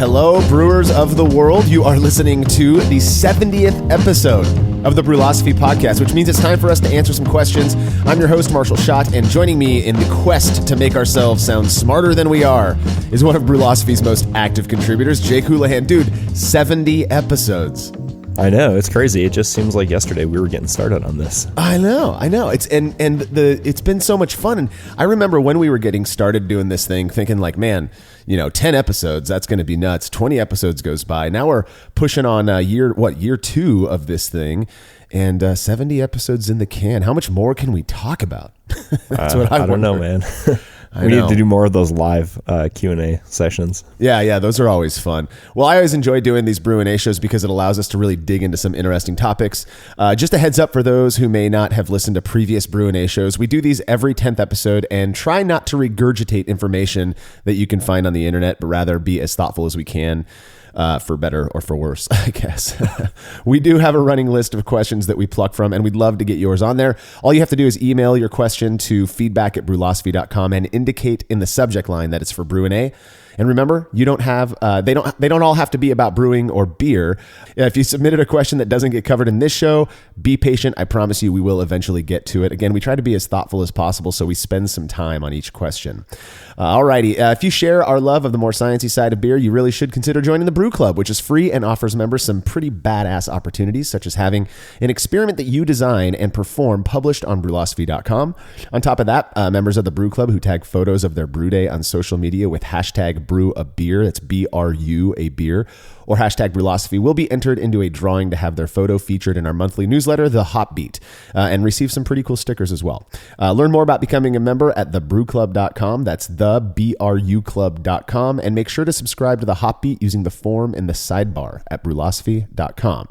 Hello, brewers of the world. You are listening to the 70th episode of the Brülosophy Podcast, which means it's time for us to answer some questions. I'm your host, Marshall Schott, and joining me in the quest to make ourselves sound smarter than we are is one of Brülosophy's most active contributors, Jake Huolihan. Dude, 70 episodes. I know, it's crazy. It just seems like yesterday we were getting started on this. I know. It's it's been so much fun. And I remember when we were getting started doing this thing, thinking like, man, 10 episodes, that's going to be nuts. 20 episodes goes by. Now we're pushing on year 2 of this thing, and 70 episodes in the can. How much more can we talk about? That's what I don't know, man. We need to do more of those live Q&A sessions. Yeah, those are always fun. Well, I always enjoy doing these Brü A shows because it allows us to really dig into some interesting topics. Just a heads up for those who may not have listened to previous Brü A shows, we do these every 10th episode and try not to regurgitate information that you can find on the internet, but rather be as thoughtful as we can. For better or for worse, I guess. We do have a running list of questions that we pluck from, and we'd love to get yours on there. All you have to do is email your question to feedback@brülosophy.com and indicate in the subject line that it's for Brü A. And remember, you don't have they don't all have to be about brewing or beer. If you submitted a question that doesn't get covered in this show, be patient. I promise you we will eventually get to it. Again, we try to be as thoughtful as possible, so we spend some time on each question. Alrighty, if you share our love of the more sciencey side of beer, you really should consider joining the Brew Club, which is free and offers members some pretty badass opportunities, such as having an experiment that you design and perform published on Brülosophy.com. On top of that, members of the Brew Club who tag photos of their brew day on social media with hashtag Brü A beer, that's BRU a beer, or hashtag Brülosophy will be entered into a drawing to have their photo featured in our monthly newsletter, The Hop Beat, and receive some pretty cool stickers as well. Learn more about becoming a member at thebrewclub.com. That's thebruclub.com, and make sure to subscribe to The Hop Beat using the form in the sidebar at Brülosophy.com.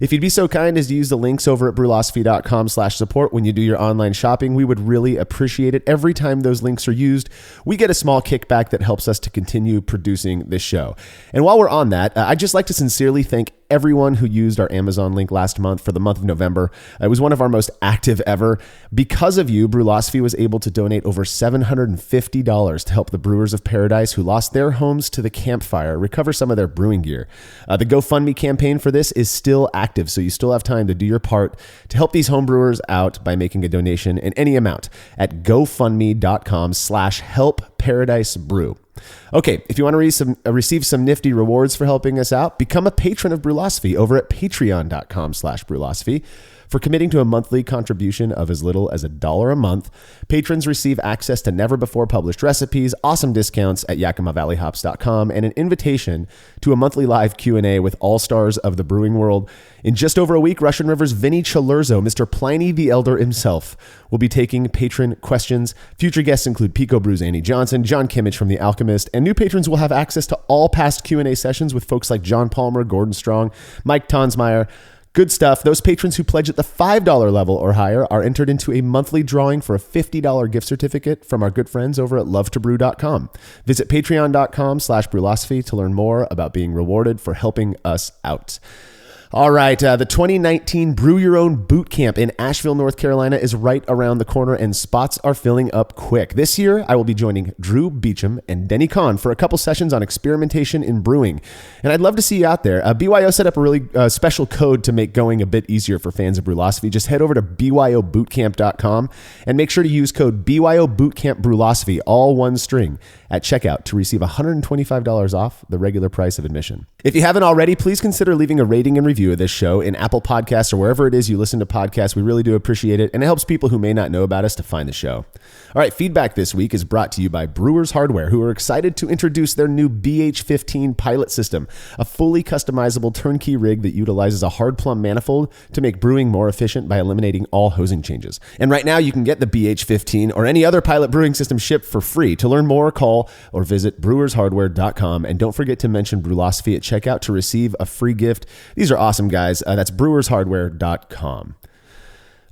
If you'd be so kind as to use the links over at Brülosophy.com/support when you do your online shopping, we would really appreciate it. Every time those links are used, we get a small kickback that helps us to continue producing this show. And while we're on that, I'd just like to sincerely thank everyone who used our Amazon link last month for the month of November. It was one of our most active ever. Because of you, Brülosophy was able to donate over $750 to help the Brewers of Paradise who lost their homes to the campfire recover some of their brewing gear. The GoFundMe campaign for this is still active, so you still have time to do your part to help these homebrewers out by making a donation in any amount at gofundme.com/helpparadisebrew. Okay, if you want to receive some nifty rewards for helping us out, become a patron of Brülosophy over at patreon.com/Brülosophy. For committing to a monthly contribution of as little as $1 a month, patrons receive access to never-before-published recipes, awesome discounts at YakimaValleyHops.com, and an invitation to a monthly live Q&A with all-stars of the brewing world. In just over a week, Russian River's Vinny Chalurzo, Mr. Pliny the Elder himself, will be taking patron questions. Future guests include Pico Brew's Andy Johnson, John Kimmich from The Alchemist, and new patrons will have access to all past Q&A sessions with folks like John Palmer, Gordon Strong, Mike Tonsmeyer. Good stuff. Those patrons who pledge at the $5 level or higher are entered into a monthly drawing for a $50 gift certificate from our good friends over at lovetobrew.com. Visit patreon.com/Brülosophy to learn more about being rewarded for helping us out. All right, the 2019 Brew Your Own Boot Camp in Asheville, North Carolina is right around the corner, and spots are filling up quick. This year, I will be joining Drew Beecham and Denny Kahn for a couple sessions on experimentation in brewing, and I'd love to see you out there. BYO set up a really special code to make going a bit easier for fans of Brülosophy. Just head over to byobootcamp.com and make sure to use code BYOBootcampBrülosophy, all one string, at checkout to receive $125 off the regular price of admission. If you haven't already, please consider leaving a rating and review of this show in Apple Podcasts or wherever it is you listen to podcasts. We really do appreciate it, and it helps people who may not know about us to find the show. All right, feedback this week is brought to you by Brewers Hardware, who are excited to introduce their new BH15 pilot system, a fully customizable turnkey rig that utilizes a hard plumb manifold to make brewing more efficient by eliminating all hosing changes. And right now, you can get the BH15 or any other pilot brewing system shipped for free. To learn more, call or visit brewershardware.com, and don't forget to mention Brülosophy at checkout to receive a free gift. These are awesome, guys. That's brewershardware.com.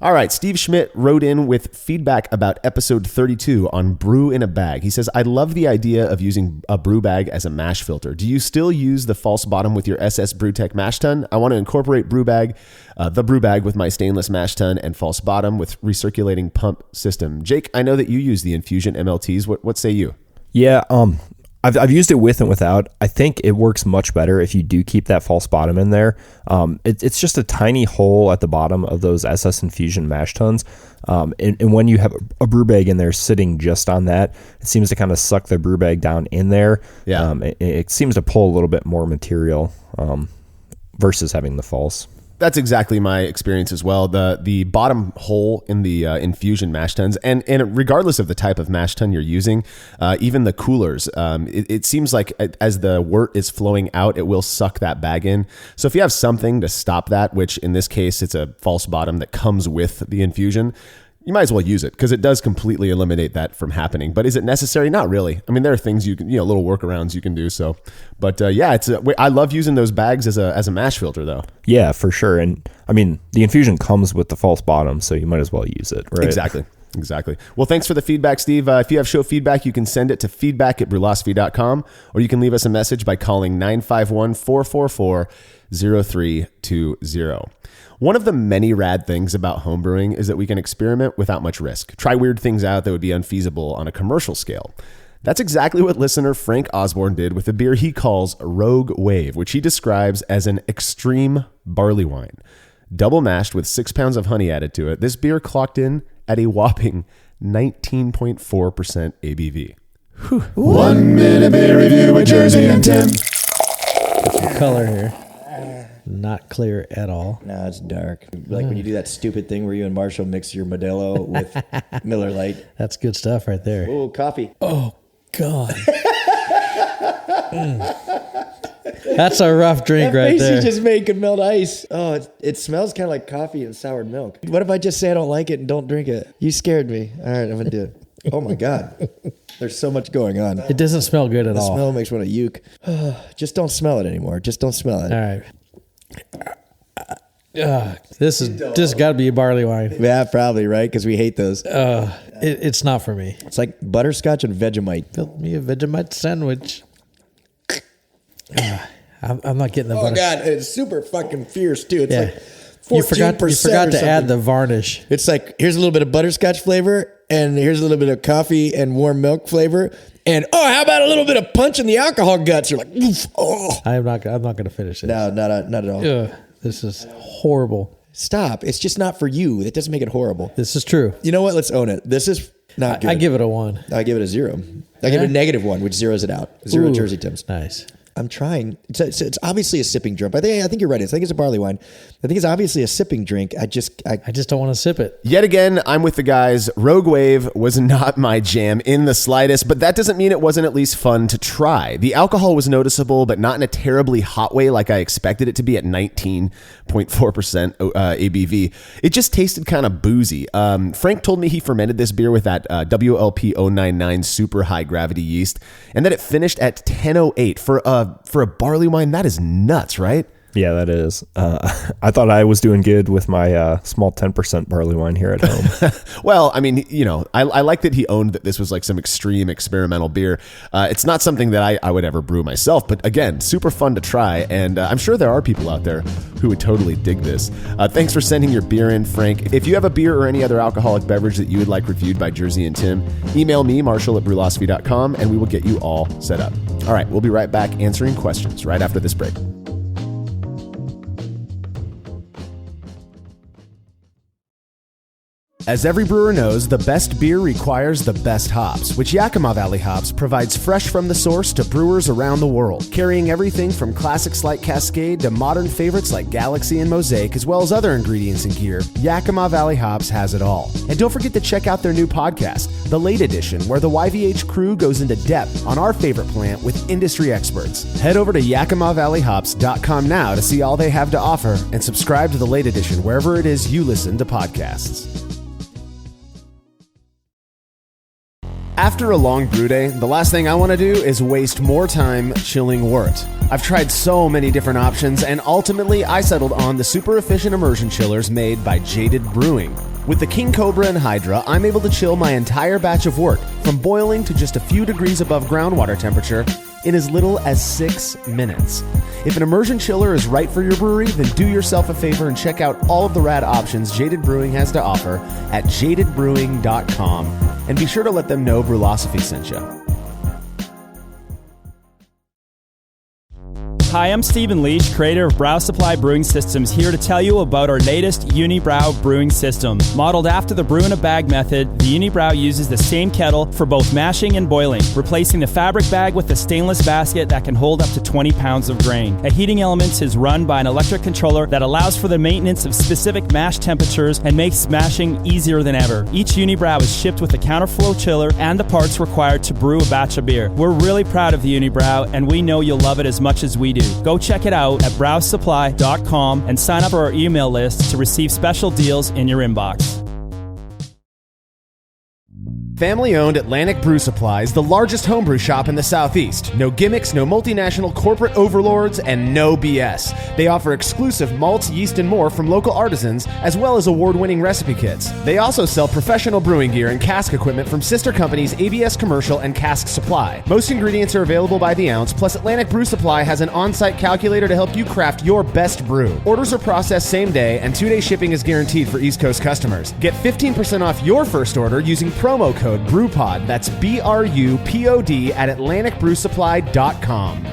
All right, Steve Schmidt wrote in with feedback about episode 32 on brew in a bag. He says, I love the idea of using a brew bag as a mash filter. Do you still use the false bottom with your SS Brewtech mash tun? I want to incorporate the brew bag with my stainless mash tun and false bottom with recirculating pump system. Jake, I know that you use the Infusion MLTs. What say you? Yeah, I've used it with and without. I think it works much better if you do keep that false bottom in there. It's just a tiny hole at the bottom of those SS Infusion mash tuns. And when you have a brew bag in there sitting just on that, it seems to kind of suck the brew bag down in there. Yeah. It seems to pull a little bit more material versus having the false. That's exactly my experience as well. The bottom hole in the infusion mash tuns, and regardless of the type of mash tun you're using, even the coolers, it seems like as the wort is flowing out, it will suck that bag in. So if you have something to stop that, which in this case it's a false bottom that comes with the infusion, you might as well use it because it does completely eliminate that from happening. But is it necessary? Not really. I mean, there are things you can, little workarounds you can do. So, but yeah, I love using those bags as a mash filter though. Yeah, for sure. And I mean, the infusion comes with the false bottom, so you might as well use it, right? Exactly. Well, thanks for the feedback, Steve. If you have show feedback, you can send it to feedback@brülosophy.com, or you can leave us a message by calling 951-444-0320. One of the many rad things about homebrewing is that we can experiment without much risk. Try weird things out that would be unfeasible on a commercial scale. That's exactly what listener Frank Osborne did with a beer he calls Rogue Wave, which he describes as an extreme barley wine. Double mashed with 6 pounds of honey added to it, this beer clocked in at a whopping 19.4% ABV. Whew. 1 minute beer review with Jersey and Tim. Color here. Not clear at all. No, it's dark. Like when you do that stupid thing where you and Marshall mix your Modelo with Miller Lite. That's good stuff right there. Oh, coffee. Oh, God. That's a rough drink right there. You just made could melt ice. Oh, it smells kind of like coffee and soured milk. What if I just say I don't like it and don't drink it? You scared me. All right, I'm going to do it. Oh, my God. There's so much going on. It doesn't smell good at all. The smell makes me want to uke. Just don't smell it anymore. Just don't smell it. All right. This got to be a barley wine. Yeah, probably, right? Because we hate those. It's not for me. It's like butterscotch and Vegemite. Build me a Vegemite sandwich. I'm not getting the butter. Oh, God. It's super fucking fierce, too. It's like 14%. You forgot to add the varnish. It's like, here's a little bit of butterscotch flavor, and here's a little bit of coffee and warm milk flavor. And, how about a little bit of punch in the alcohol guts? You're like, oof, oh. I'm not going to finish this. No, not at all. This is horrible. Stop. It's just not for you. That doesn't make it horrible. This is true. You know what? Let's own it. This is not good. I give it a 1. I give it a 0. I give it a -1, which zeroes it out. 0 Jersey Tims. Nice. I'm trying. It's obviously a sipping drink. I think you're right. I think it's a barley wine. I think it's obviously a sipping drink. I just don't want to sip it. Yet again, I'm with the guys. Rogue Wave was not my jam in the slightest, but that doesn't mean it wasn't at least fun to try. The alcohol was noticeable, but not in a terribly hot way like I expected it to be at 19.4% ABV. It just tasted kind of boozy. Frank told me he fermented this beer with that WLP 099 super high gravity yeast, and that it finished at 1008 for a barley wine. That is nuts, right? Yeah, that is. I thought I was doing good with my small 10% barley wine here at home. Well, I mean, I like that he owned that this was like some extreme experimental beer. It's not something that I would ever brew myself, but again, super fun to try. And I'm sure there are people out there who would totally dig this. Thanks for sending your beer in, Frank. If you have a beer or any other alcoholic beverage that you would like reviewed by Jersey and Tim, email me, Marshall@brülosophy.com, and we will get you all set up. All right, we'll be right back answering questions right after this break. As every brewer knows, the best beer requires the best hops, which Yakima Valley Hops provides fresh from the source to brewers around the world, carrying everything from classics like Cascade to modern favorites like Galaxy and Mosaic, as well as other ingredients and gear. Yakima Valley Hops has it all. And don't forget to check out their new podcast, The Late Edition, where the YVH crew goes into depth on our favorite plant with industry experts. Head over to YakimaValleyHops.com now to see all they have to offer and subscribe to The Late Edition wherever it is you listen to podcasts. After a long brew day, the last thing I want to do is waste more time chilling wort. I've tried so many different options, and ultimately I settled on the super efficient immersion chillers made by Jaded Brewing. With the King Cobra and Hydra, I'm able to chill my entire batch of wort from boiling to just a few degrees above groundwater temperature in as little as 6 minutes. If an immersion chiller is right for your brewery, then do yourself a favor and check out all of the rad options Jaded Brewing has to offer at jadedbrewing.com, and be sure to let them know Brülosophy sent you. Hi, I'm Stephen Leach, creator of Brü Supply Brewing Systems, here to tell you about our latest Unibrau brewing system. Modeled after the brew in a bag method, the Unibrau uses the same kettle for both mashing and boiling, replacing the fabric bag with a stainless basket that can hold up to 20 pounds of grain. A heating element is run by an electric controller that allows for the maintenance of specific mash temperatures and makes mashing easier than ever. Each Unibrau is shipped with a counterflow chiller and the parts required to brew a batch of beer. We're really proud of the Unibrau, and we know you'll love it as much as we do. Go check it out at brüsupply.com and sign up for our email list to receive special deals in your inbox. Family-owned Atlantic Brü Supply is the largest homebrew shop in the Southeast. No gimmicks, no multinational corporate overlords, and no BS. They offer exclusive malts, yeast, and more from local artisans, as well as award-winning recipe kits. They also sell professional brewing gear and cask equipment from sister companies ABS Commercial and Cask Supply. Most ingredients are available by the ounce, plus Atlantic Brü Supply has an on-site calculator to help you craft your best brew. Orders are processed same day, and 2-day shipping is guaranteed for East Coast customers. Get 15% off your first order using promo code BREWPOD, that's BRUPOD, at AtlanticBrewSupply.com.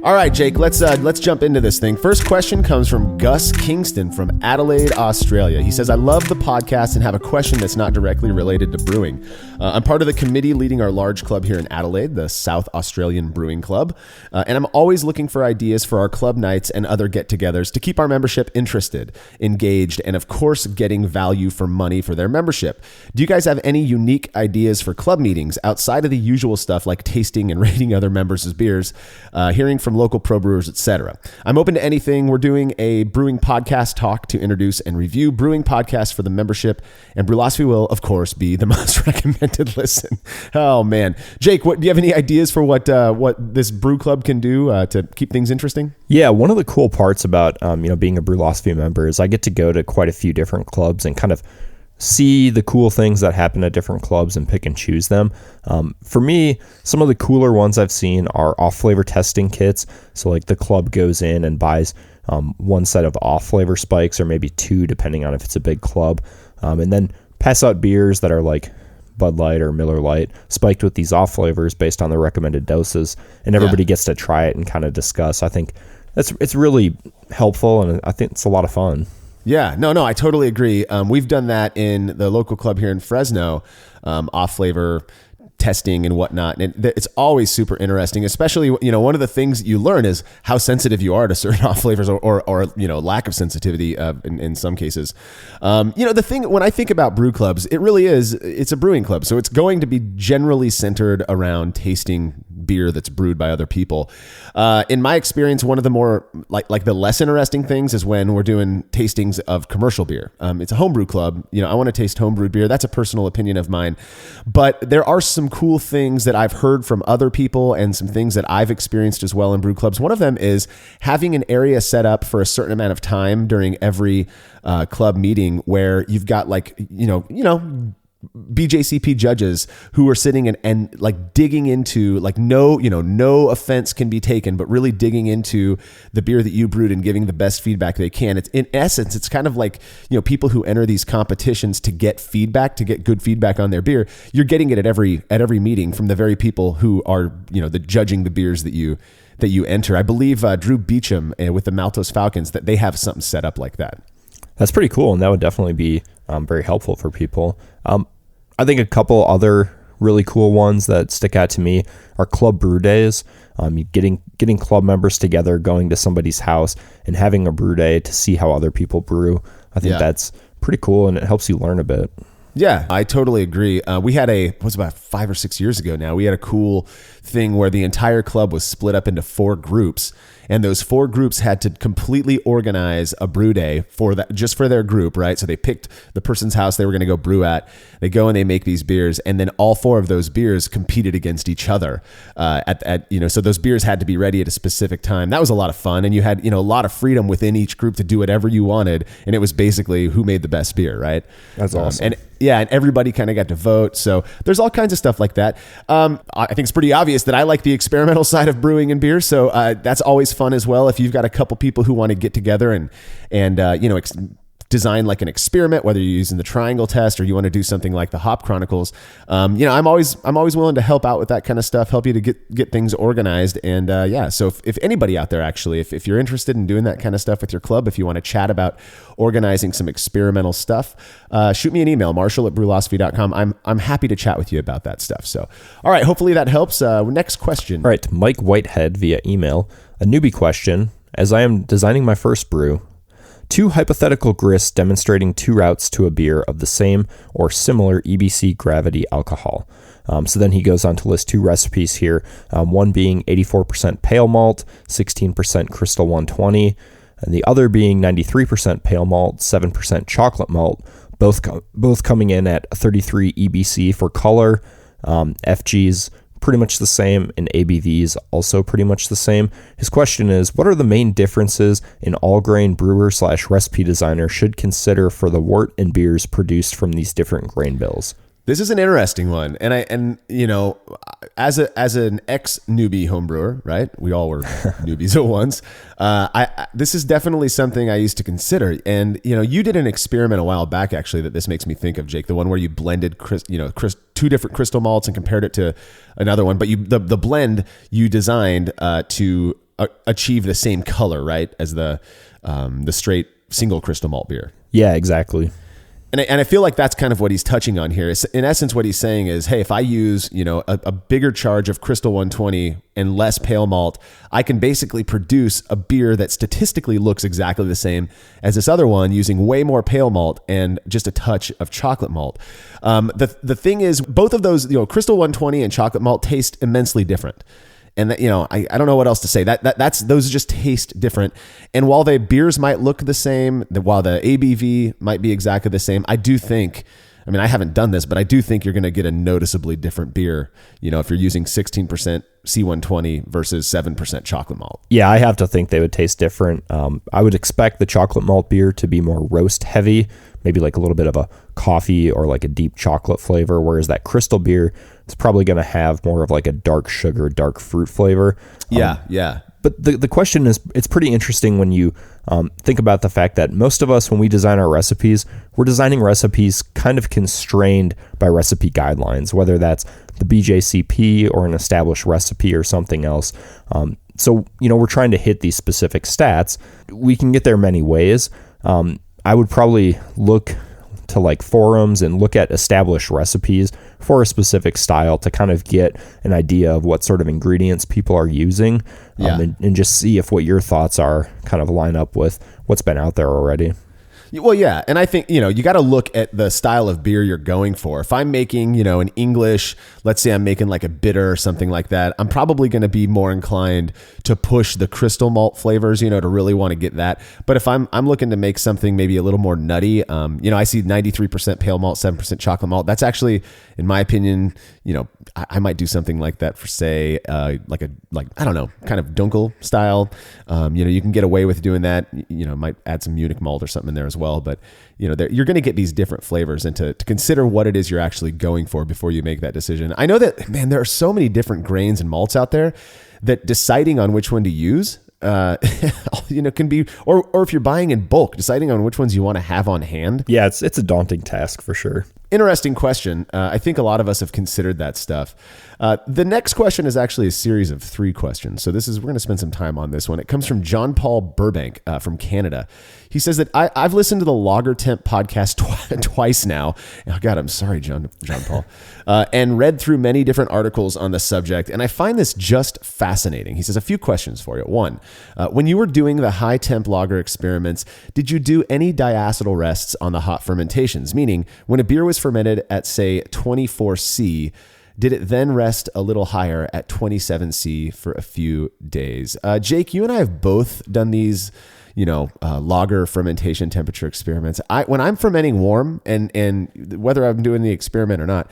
All right, Jake, let's jump into this thing. First question comes from Gus Kingston from Adelaide, Australia. He says, I love the podcast and have a question that's not directly related to brewing. I'm part of the committee leading our large club here in Adelaide, the South Australian Brewing Club, and I'm always looking for ideas for our club nights and other get-togethers to keep our membership interested, engaged, and of course, getting value for money for their membership. Do you guys have any unique ideas for club meetings outside of the usual stuff like tasting and rating other members' beers, hearing from local pro brewers, etc.? I'm open to anything. We're doing a brewing podcast talk to introduce and review brewing podcasts for the membership, and Brülosophy will, of course, be the most recommended listen. Oh man, Jake, do you have any ideas for what this brew club can do to keep things interesting? Yeah, one of the cool parts about being a Brülosophy member is I get to go to quite a few different clubs and kind of see the cool things that happen at different clubs and pick and choose them. For me, some of the cooler ones I've seen are off-flavor testing kits. So like the club goes in and buys one set of off-flavor spikes, or maybe two, depending on if it's a big club, and then pass out beers that are like Bud Light or Miller Lite spiked with these off flavors based on the recommended doses, and everybody gets to try it and kind of discuss. I think it's really helpful, and I think it's a lot of fun. Yeah, no, I totally agree. We've done that in the local club here in Fresno, off flavor testing and whatnot. And it's always super interesting, especially, one of the things you learn is how sensitive you are to certain off flavors or lack of sensitivity in some cases. The thing, when I think about brew clubs, it's a brewing club. So it's going to be generally centered around tasting beer that's brewed by other people. In my experience, one of the more like the less interesting things is when we're doing tastings of commercial beer. It's a homebrew club. I want to taste homebrewed beer. That's a personal opinion of mine, but there are some cool things that I've heard from other people and some things that I've experienced as well in brew clubs. One of them is having an area set up for a certain amount of time during every club meeting where you've got BJCP judges who are sitting and like digging into, like, no offense can be taken, but really digging into the beer that you brewed and giving the best feedback they can. It's in essence, it's kind of like, people who enter these competitions to get feedback, to get good feedback on their beer. You're getting it at every meeting from the very people who are, the judging the beers that you enter. I believe Drew Beecham with the Maltos Falcons, that they have something set up like that. That's pretty cool, and that would definitely be very helpful for people. I think a couple other really cool ones that stick out to me are club brew days. Getting club members together, going to somebody's house and having a brew day to see how other people brew. I think that's pretty cool, and it helps you learn a bit. Yeah, I totally agree. We had about 5 or 6 years ago now, we had a cool thing where the entire club was split up into 4 groups, and those 4 groups had to completely organize a brew day just for their group, right? So they picked the person's house they were going to go brew at. They go and they make these beers, and then all 4 of those beers competed against each other. So those beers had to be ready at a specific time. That was a lot of fun, and you had a lot of freedom within each group to do whatever you wanted, and it was basically who made the best beer, right? That's awesome. And everybody kind of got to vote. So there's all kinds of stuff like that. I think it's pretty obvious that I like the experimental side of brewing and beer. So that's always fun as well. If you've got a couple people who want to get together and design like an experiment, whether you're using the triangle test or you want to do something like the Hop Chronicles, I'm always willing to help out with that kind of stuff, help you to get things organized. And so if anybody out there actually, if you're interested in doing that kind of stuff with your club, if you want to chat about organizing some experimental stuff, shoot me an email, marshall@brülosophy.com. I'm happy to chat with you about that stuff. So, all right, hopefully that helps. Next question. All right, Mike Whitehead via email. A newbie question. As I am designing my first brew, 2 hypothetical grists demonstrating 2 routes to a beer of the same or similar EBC gravity alcohol. So then he goes on to list 2 recipes here, one being 84% pale malt, 16% crystal 120, and the other being 93% pale malt, 7% chocolate malt, both coming in at 33 EBC for color. FG's pretty much the same, and ABV's also pretty much the same. His question is, what are the main differences an all-grain brewer/recipe designer should consider for the wort and beers produced from these different grain bills? This is an interesting one, and as an ex-newbie homebrewer, right? We all were newbies at once. This is definitely something I used to consider. And you did an experiment a while back, actually, that this makes me think of, Jake. The one where you blended, 2 different crystal malts and compared it to another one. But the blend you designed to achieve the same color, right, as the straight single crystal malt beer. Yeah, exactly. And I feel like that's kind of what he's touching on here. In essence, what he's saying is, hey, if I use, a bigger charge of Crystal 120 and less pale malt, I can basically produce a beer that statistically looks exactly the same as this other one using way more pale malt and just a touch of chocolate malt. The thing is, both of those, Crystal 120 and chocolate malt taste immensely different. And that, I don't know what else to say. Those just taste different. And while the beers might look the same, while the ABV might be exactly the same, I do think, I haven't done this, but I do think you're going to get a noticeably different beer, if you're using 16% C120 versus 7% chocolate malt. Yeah, I have to think they would taste different. I would expect the chocolate malt beer to be more roast heavy, maybe like a little bit of a coffee or like a deep chocolate flavor, whereas that crystal beer is probably going to have more of like a dark sugar, dark fruit flavor. Yeah. But the question is, it's pretty interesting when you think about the fact that most of us, when we design our recipes, we're designing recipes kind of constrained by recipe guidelines, whether that's the BJCP or an established recipe or something else. So, we're trying to hit these specific stats. We can get there many ways. I would probably look to like forums and look at established recipes for a specific style to kind of get an idea of what sort of ingredients people are using, and just see if what your thoughts are kind of line up with what's been out there already. Well, yeah. And I think, you got to look at the style of beer you're going for. If I'm making, an English, let's say I'm making like a bitter or something like that, I'm probably going to be more inclined to push the crystal malt flavors, to really want to get that. But if I'm looking to make something maybe a little more nutty, I see 93% pale malt, 7% chocolate malt. That's actually, in my opinion, I might do something like that for, say, I don't know, kind of dunkel style. You can get away with doing that. Might add some Munich malt or something in there as well. But you're going to get these different flavors, and to consider what it is you're actually going for before you make that decision. I know that, man, there are so many different grains and malts out there that deciding on which one to use, can be, or if you're buying in bulk, deciding on which ones you want to have on hand. Yeah, it's a daunting task for sure. Interesting question. I think a lot of us have considered that stuff. The next question is actually a series of 3 questions. So we're going to spend some time on this one. It comes from John Paul Burbank from Canada. He says that I've listened to the Lager Temp podcast twice now. Oh God, I'm sorry, John Paul. And read through many different articles on the subject. And I find this just fascinating. He says, a few questions for you. 1, when you were doing the high temp lager experiments, did you do any diacetyl rests on the hot fermentations? Meaning when a beer was fermented at, say, 24C, did it then rest a little higher at 27C for a few days? Jake, you and I have both done these, lager fermentation temperature experiments. When I'm fermenting warm, and whether I'm doing the experiment or not,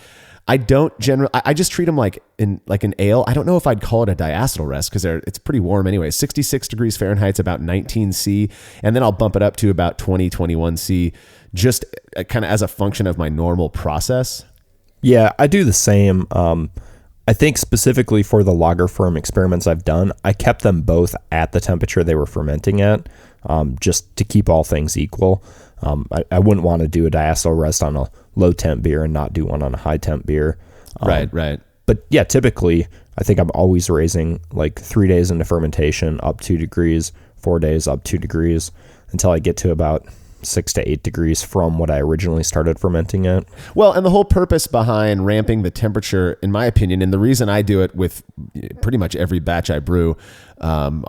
I don't generally, I just treat them like an ale. I don't know if I'd call it a diacetyl rest because it's pretty warm anyway. 66 degrees Fahrenheit's about 19C, and then I'll bump it up to about 21C, just kind of as a function of my normal process. Yeah, I do the same. I I think specifically for the lager firm experiments I've done, I kept them both at the temperature they were fermenting at, just to keep all things equal. I wouldn't want to do a diacetyl rest on a low temp beer and not do one on a high temp beer. Right. But yeah, typically I think I'm always raising like 3 days into fermentation up 2 degrees, 4 days up 2 degrees until I get to about 6 to 8 degrees from what I originally started fermenting at. Well, and the whole purpose behind ramping the temperature, in my opinion, and the reason I do it with pretty much every batch I brew, on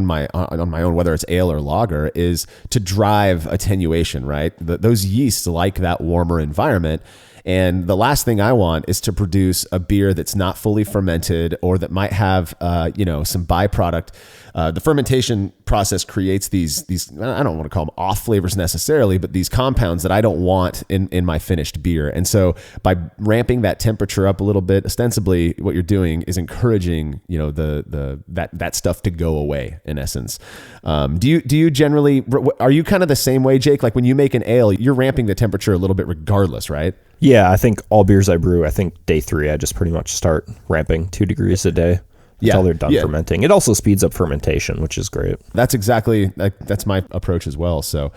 my own, whether it's ale or lager, is to drive attenuation. Right, those yeasts like that warmer environment. And the last thing I want is to produce a beer that's not fully fermented or that might have, some byproduct. The fermentation process creates these, I don't want to call them off flavors necessarily, but these compounds that I don't want in my finished beer. And so by ramping that temperature up a little bit, ostensibly what you're doing is encouraging, that stuff to go away in essence. Do you generally, are you kind of the same way, Jake? Like when you make an ale, you're ramping the temperature a little bit regardless, right? Yeah, I think all beers I brew, I think day 3, I just pretty much start ramping 2 degrees a day until they're done fermenting. It also speeds up fermentation, which is great. That's my approach as well. So,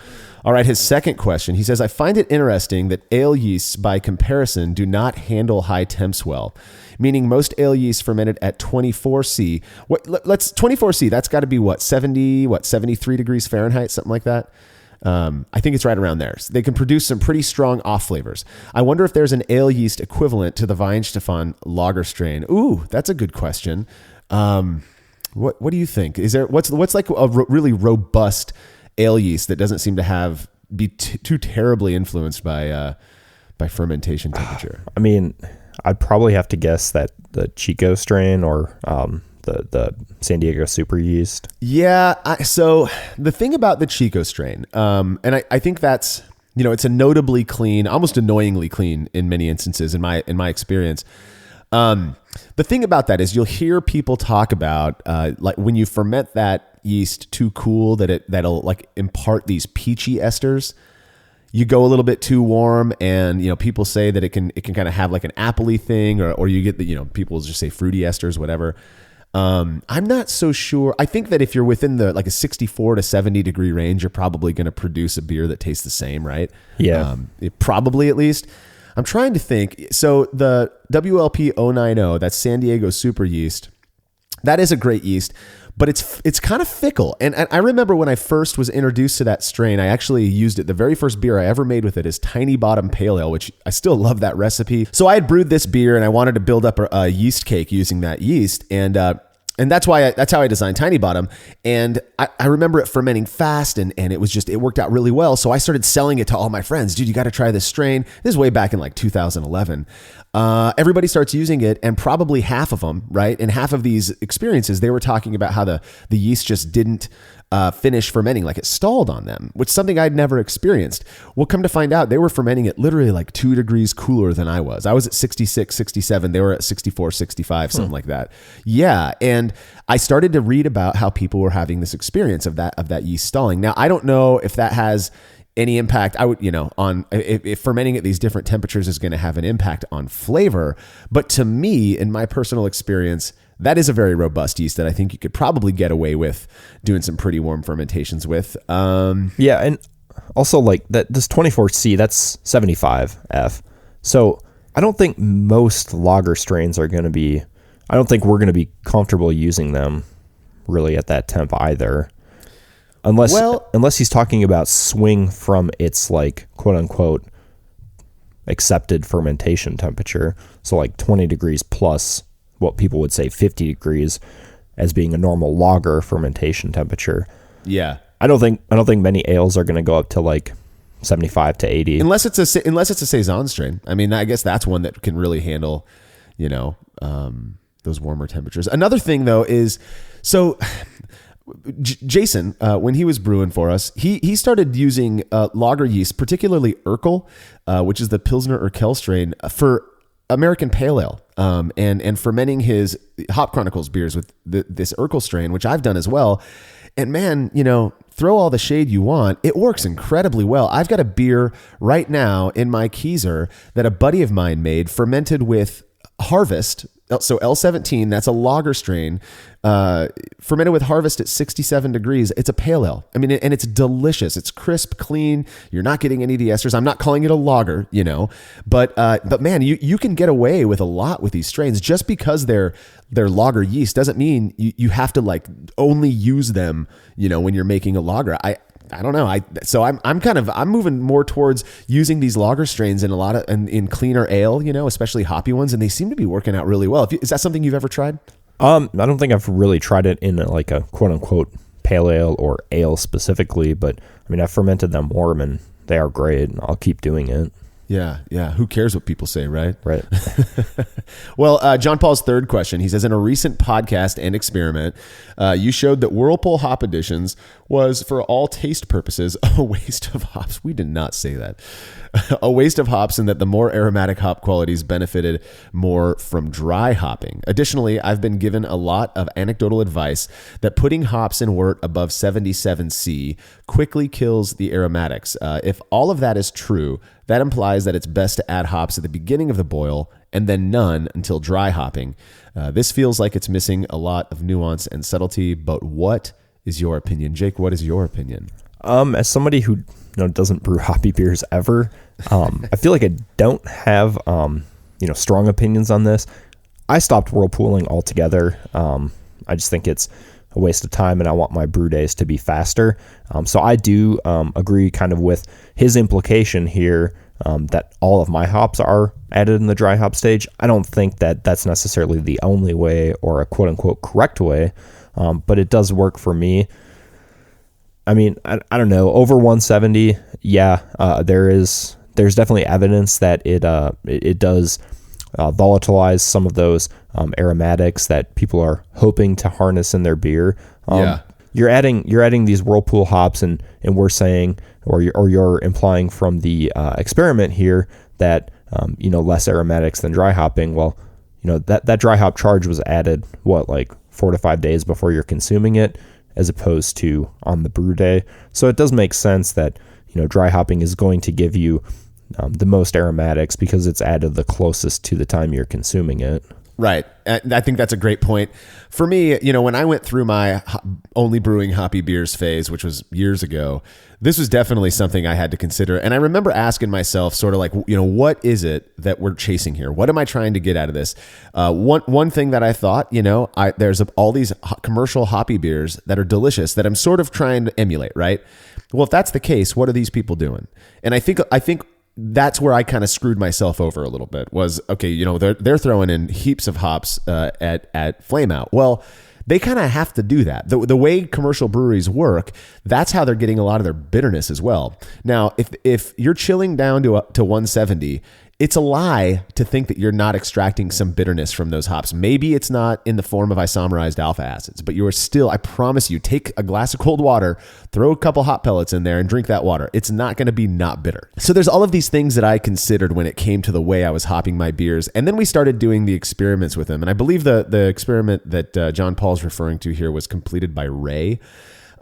all right, his second question, he says, I find it interesting that ale yeasts by comparison do not handle high temps well, meaning most ale yeasts fermented at 24C. 24C, that's got to be 73 degrees Fahrenheit, something like that. I think it's right around there. So they can produce some pretty strong off flavors. I wonder if there's an ale yeast equivalent to the Weihenstephan lager strain. Ooh, that's a good question. What do you think? Is there what's like a really robust ale yeast that doesn't seem to be too terribly influenced by fermentation temperature? I mean, I'd probably have to guess that the Chico strain or the San Diego super yeast. Yeah. So the thing about the Chico strain, and I think that's, it's a notably clean, almost annoyingly clean in many instances in my experience. The thing about that is you'll hear people talk about, like when you ferment that yeast too cool, that'll like impart these peachy esters. You go a little bit too warm, and people say that it can kind of have like an appley thing, or you get the people just say fruity esters, whatever. I'm not so sure. I think that if you're within the like a 64 to 70 degree range, you're probably going to produce a beer that tastes the same, right? Yeah, probably at least. I'm trying to think. So the WLP 090, that's San Diego super yeast, that is a great yeast, but it's kind of fickle. And I remember when I first was introduced to that strain, I actually used it. The very first beer I ever made with it is Tiny Bottom Pale Ale, which I still love that recipe. So I had brewed this beer and I wanted to build up a yeast cake using that yeast. And that's how I designed Tiny Bottom. And I remember it fermenting fast and it worked out really well. So I started selling it to all my friends. Dude, you got to try this strain. This is way back in like 2011. Everybody starts using it, and probably half of them, right? And half of these experiences, they were talking about how the yeast just didn't finish fermenting, like it stalled on them, which is something I'd never experienced. Well, come to find out, they were fermenting it literally like 2 degrees cooler than I was. I was at 66, 67. They were at 64, 65, something like that. Yeah. And I started to read about how people were having this experience of that yeast stalling. Now, I don't know if that has any impact. I would, on if fermenting at these different temperatures is going to have an impact on flavor. But to me, in my personal experience, that is a very robust yeast that I think you could probably get away with doing some pretty warm fermentations with. Yeah, and also like that, this 24C, that's 75F. So I don't think most lager strains are going to be, I don't think we're going to be comfortable using them really at that temp either. Unless he's talking about swing from its like quote unquote accepted fermentation temperature. So like 20 degrees plus what people would say 50 degrees as being a normal lager fermentation temperature. Yeah. I don't think many ales are going to go up to like 75 to 80. Unless it's a Saison strain. I mean, I guess that's one that can really handle, those warmer temperatures. Another thing though is, so Jason, when he was brewing for us, he started using lager yeast, particularly Urkel, which is the Pilsner Urkel strain, for American Pale Ale, and fermenting his Hop Chronicles beers with this Urkel strain, which I've done as well. And man, throw all the shade you want, it works incredibly well. I've got a beer right now in my Keezer that a buddy of mine made, fermented with Harvest So L17, that's a lager strain, fermented with harvest at 67 degrees. It's a pale ale. I mean, and it's delicious. It's crisp, clean. You're not getting any of the esters. I'm not calling it a lager, but man, you can get away with a lot with these strains. Just because they're lager yeast doesn't mean you have to like only use them, when you're making a lager. I don't know. I'm moving more towards using these lager strains in in cleaner ale, especially hoppy ones, and they seem to be working out really well. Is that something you've ever tried? I don't think I've really tried it in like a quote unquote pale ale or ale specifically, but I mean, I've fermented them warm and they are great, and I'll keep doing it. Yeah. Who cares what people say, right? Right. Well, John Paul's third question, he says, in a recent podcast and experiment, you showed that Whirlpool Hop Additions was, for all taste purposes, a waste of hops. We did not say that. A waste of hops, and that the more aromatic hop qualities benefited more from dry hopping. Additionally, I've been given a lot of anecdotal advice that putting hops in wort above 77C quickly kills the aromatics. If all of that is true, that implies that it's best to add hops at the beginning of the boil and then none until dry hopping. This feels like it's missing a lot of nuance and subtlety, but what is your opinion? Jake, what is your opinion? As somebody who doesn't brew hoppy beers ever, I feel like I don't have strong opinions on this. I stopped whirlpooling altogether. I just think it's a waste of time, and I want my brew days to be faster. So I do agree kind of with his implication here, that all of my hops are added in the dry hop stage. I don't think that that's necessarily the only way or a quote unquote correct way, but it does work for me. I mean, I don't know, over 170. Yeah. There's definitely evidence that it does volatilize some of those aromatics that people are hoping to harness in their beer. You're adding these Whirlpool hops, and we're saying, or you're implying from the experiment here that less aromatics than dry hopping. Well, that dry hop charge was added like 4 to 5 days before you're consuming it, as opposed to on the brew day. So it does make sense that dry hopping is going to give you the most aromatics because it's added the closest to the time you're consuming it. Right. I think that's a great point. For me, when I went through my only brewing hoppy beers phase, which was years ago, this was definitely something I had to consider. And I remember asking myself sort of like, what is it that we're chasing here? What am I trying to get out of this? One thing that I thought, there's all these commercial hoppy beers that are delicious that I'm sort of trying to emulate, right? Well, if that's the case, what are these people doing? And I think that's where I kind of screwed myself over a little bit. Was, okay, they're throwing in heaps of hops at Flame Out. Well, they kind of have to do that. The way commercial breweries work, that's how they're getting a lot of their bitterness as well. Now, if you're chilling down to 170, it's a lie to think that you're not extracting some bitterness from those hops. Maybe it's not in the form of isomerized alpha acids, but you are still, I promise you, take a glass of cold water, throw a couple hop pellets in there and drink that water. It's not going to be not bitter. So there's all of these things that I considered when it came to the way I was hopping my beers. And then we started doing the experiments with them. And I believe the experiment that John Paul's referring to here was completed by Ray.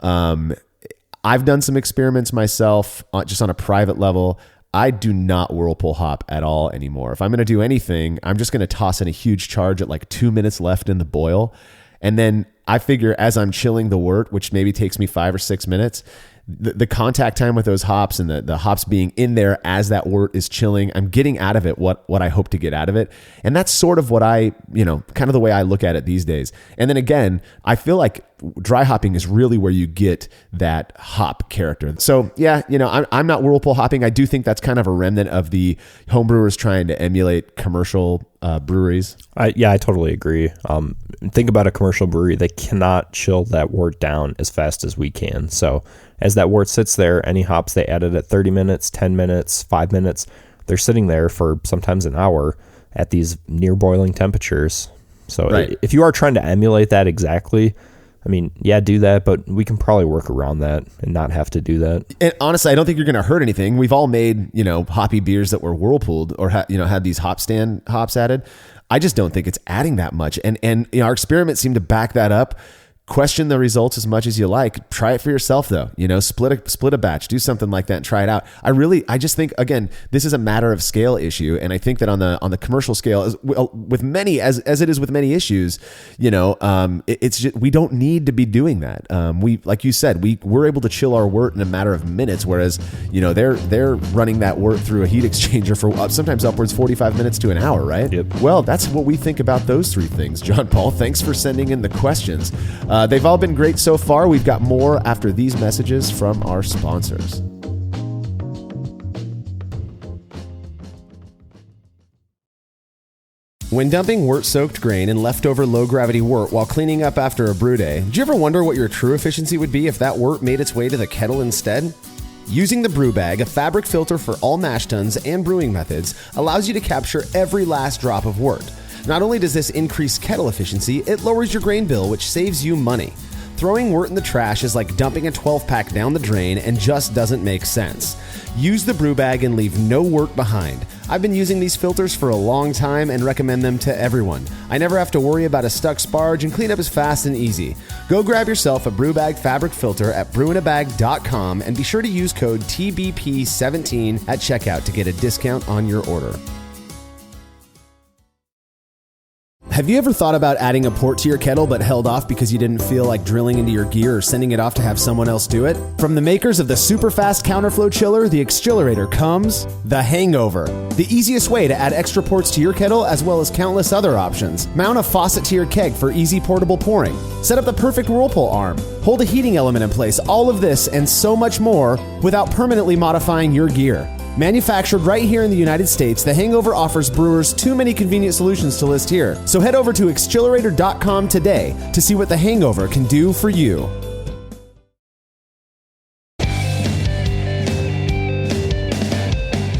I've done some experiments myself just on a private level. I do not Whirlpool hop at all anymore. If I'm going to do anything, I'm just going to toss in a huge charge at like 2 minutes left in the boil. And then I figure as I'm chilling the wort, which maybe takes me 5 or 6 minutes, the contact time with those hops and the hops being in there as that wort is chilling, I'm getting out of it what I hope to get out of it. And that's sort of what kind of the way I look at it these days. And then again, I feel like dry hopping is really where you get that hop character. So yeah, I'm not Whirlpool hopping. I do think that's kind of a remnant of the homebrewers trying to emulate commercial breweries. I totally agree. Think about a commercial brewery. They cannot chill that wort down as fast as we can. So as that wort sits there, any hops they added at 30 minutes, 10 minutes, 5 minutes, they're sitting there for sometimes an hour at these near boiling temperatures. So right. If you are trying to emulate that exactly, I mean, yeah, do that, but we can probably work around that and not have to do that. And honestly, I don't think you're going to hurt anything. We've all made, hoppy beers that were whirlpooled or had these hop stand hops added. I just don't think it's adding that much. And our experiments seem to back that up Question the results as much as you like. Try it for yourself though. Split a batch, do something like that and try it out. I just think, again, this is a matter of scale issue. And I think that on the commercial scale, with many, as it is with many issues, it's just, we don't need to be doing that. Like you said, we're able to chill our wort in a matter of minutes, whereas, they're running that wort through a heat exchanger for sometimes upwards 45 minutes to an hour, right? Yep. Well, that's what we think about those three things. John Paul, thanks for sending in the questions. They've all been great so far. We've got more after these messages from our sponsors. When dumping wort-soaked grain and leftover low-gravity wort while cleaning up after a brew day, do you ever wonder what your true efficiency would be if that wort made its way to the kettle instead? Using the brew bag, a fabric filter for all mash tuns and brewing methods, allows you to capture every last drop of wort. Not only does this increase kettle efficiency, it lowers your grain bill, which saves you money. Throwing wort in the trash is like dumping a 12-pack down the drain and just doesn't make sense. Use the brew bag and leave no wort behind. I've been using these filters for a long time and recommend them to everyone. I never have to worry about a stuck sparge and cleanup is fast and easy. Go grab yourself a brew bag fabric filter at bruinabag.com and be sure to use code TBP17 at checkout to get a discount on your order. Have you ever thought about adding a port to your kettle but held off because you didn't feel like drilling into your gear or sending it off to have someone else do it? From the makers of the super fast counterflow chiller, the Accelerator, comes the Hangover, the easiest way to add extra ports to your kettle as well as countless other options. Mount a faucet to your keg for easy portable pouring. Set up the perfect whirlpool arm. Hold a heating element in place. All of this and so much more without permanently modifying your gear. Manufactured right here in the United States, the Hangover offers brewers too many convenient solutions to list here. So head over to Accelerator.com today to see what the Hangover can do for you.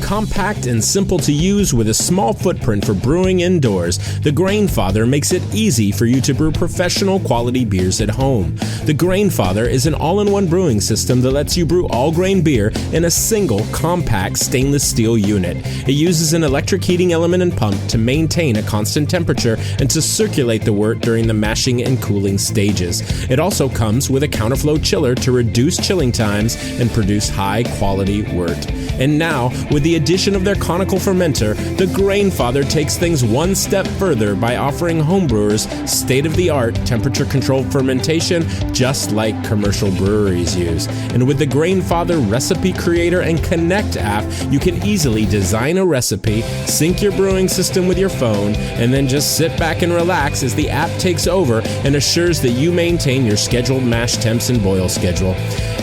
Compact and simple to use with a small footprint for brewing indoors, the Grainfather makes it easy for you to brew professional quality beers at home. The Grainfather is an all-in-one brewing system that lets you brew all grain beer in a single compact stainless steel unit. It uses an electric heating element and pump to maintain a constant temperature and to circulate the wort during the mashing and cooling stages. It also comes with a counterflow chiller to reduce chilling times and produce high-quality wort. And now, with the addition of their conical fermenter, the Grainfather takes things one step further by offering homebrewers state-of-the-art temperature-controlled fermentation just like commercial breweries use. And with the Grainfather Recipe Creator and Connect app, you can easily design a recipe, sync your brewing system with your phone, and then just sit back and relax as the app takes over and assures that you maintain your scheduled mash temps and boil schedule.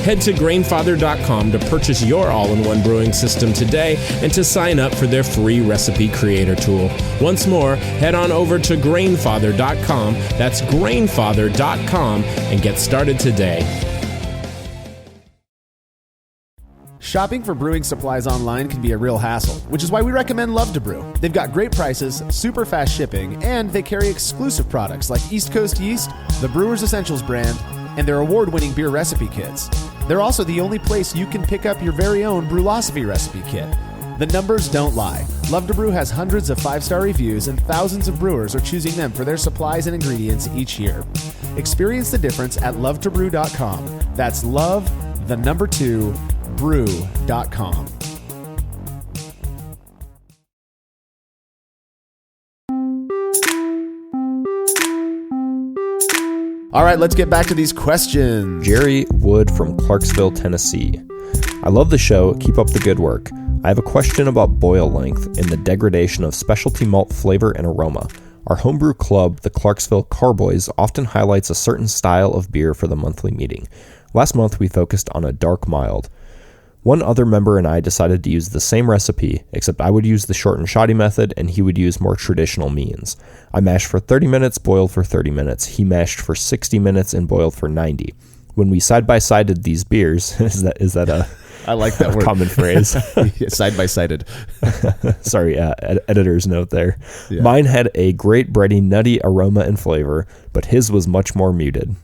Head to Grainfather.com to purchase your all-in-one brewing system today and to sign up for their free recipe creator tool. Once more, head on over to Grainfather.com, that's Grainfather.com, and get started today. Shopping for brewing supplies online can be a real hassle, which is why we recommend Love to Brew. They've got great prices, super fast shipping, and they carry exclusive products like East Coast Yeast, the Brewer's Essentials brand, and their award-winning beer recipe kits. They're also the only place you can pick up your very own Brülosophy recipe kit. The numbers don't lie. Love to Brew has hundreds of 5-star reviews and thousands of brewers are choosing them for their supplies and ingredients each year. Experience the difference at lovetobrew.com. That's love, the number 2, brew.com. All right, let's get back to these questions. Jerry Wood from Clarksville, Tennessee. I love the show. Keep up the good work. I have a question about boil length and the degradation of specialty malt flavor and aroma. Our homebrew club, the Clarksville Carboys, often highlights a certain style of beer for the monthly meeting. Last month, we focused on a dark mild. One other member and I decided to use the same recipe, except I would use the short and shoddy method and he would use more traditional means. I mashed for 30 minutes, boiled for 30 minutes. He mashed for 60 minutes and boiled for 90. When we side-by-sided these beers, is that a I like that word. Common phrase? Side-by-sided. Sorry, editor's note there. Yeah. Mine had a great bready, nutty aroma and flavor, but his was much more muted.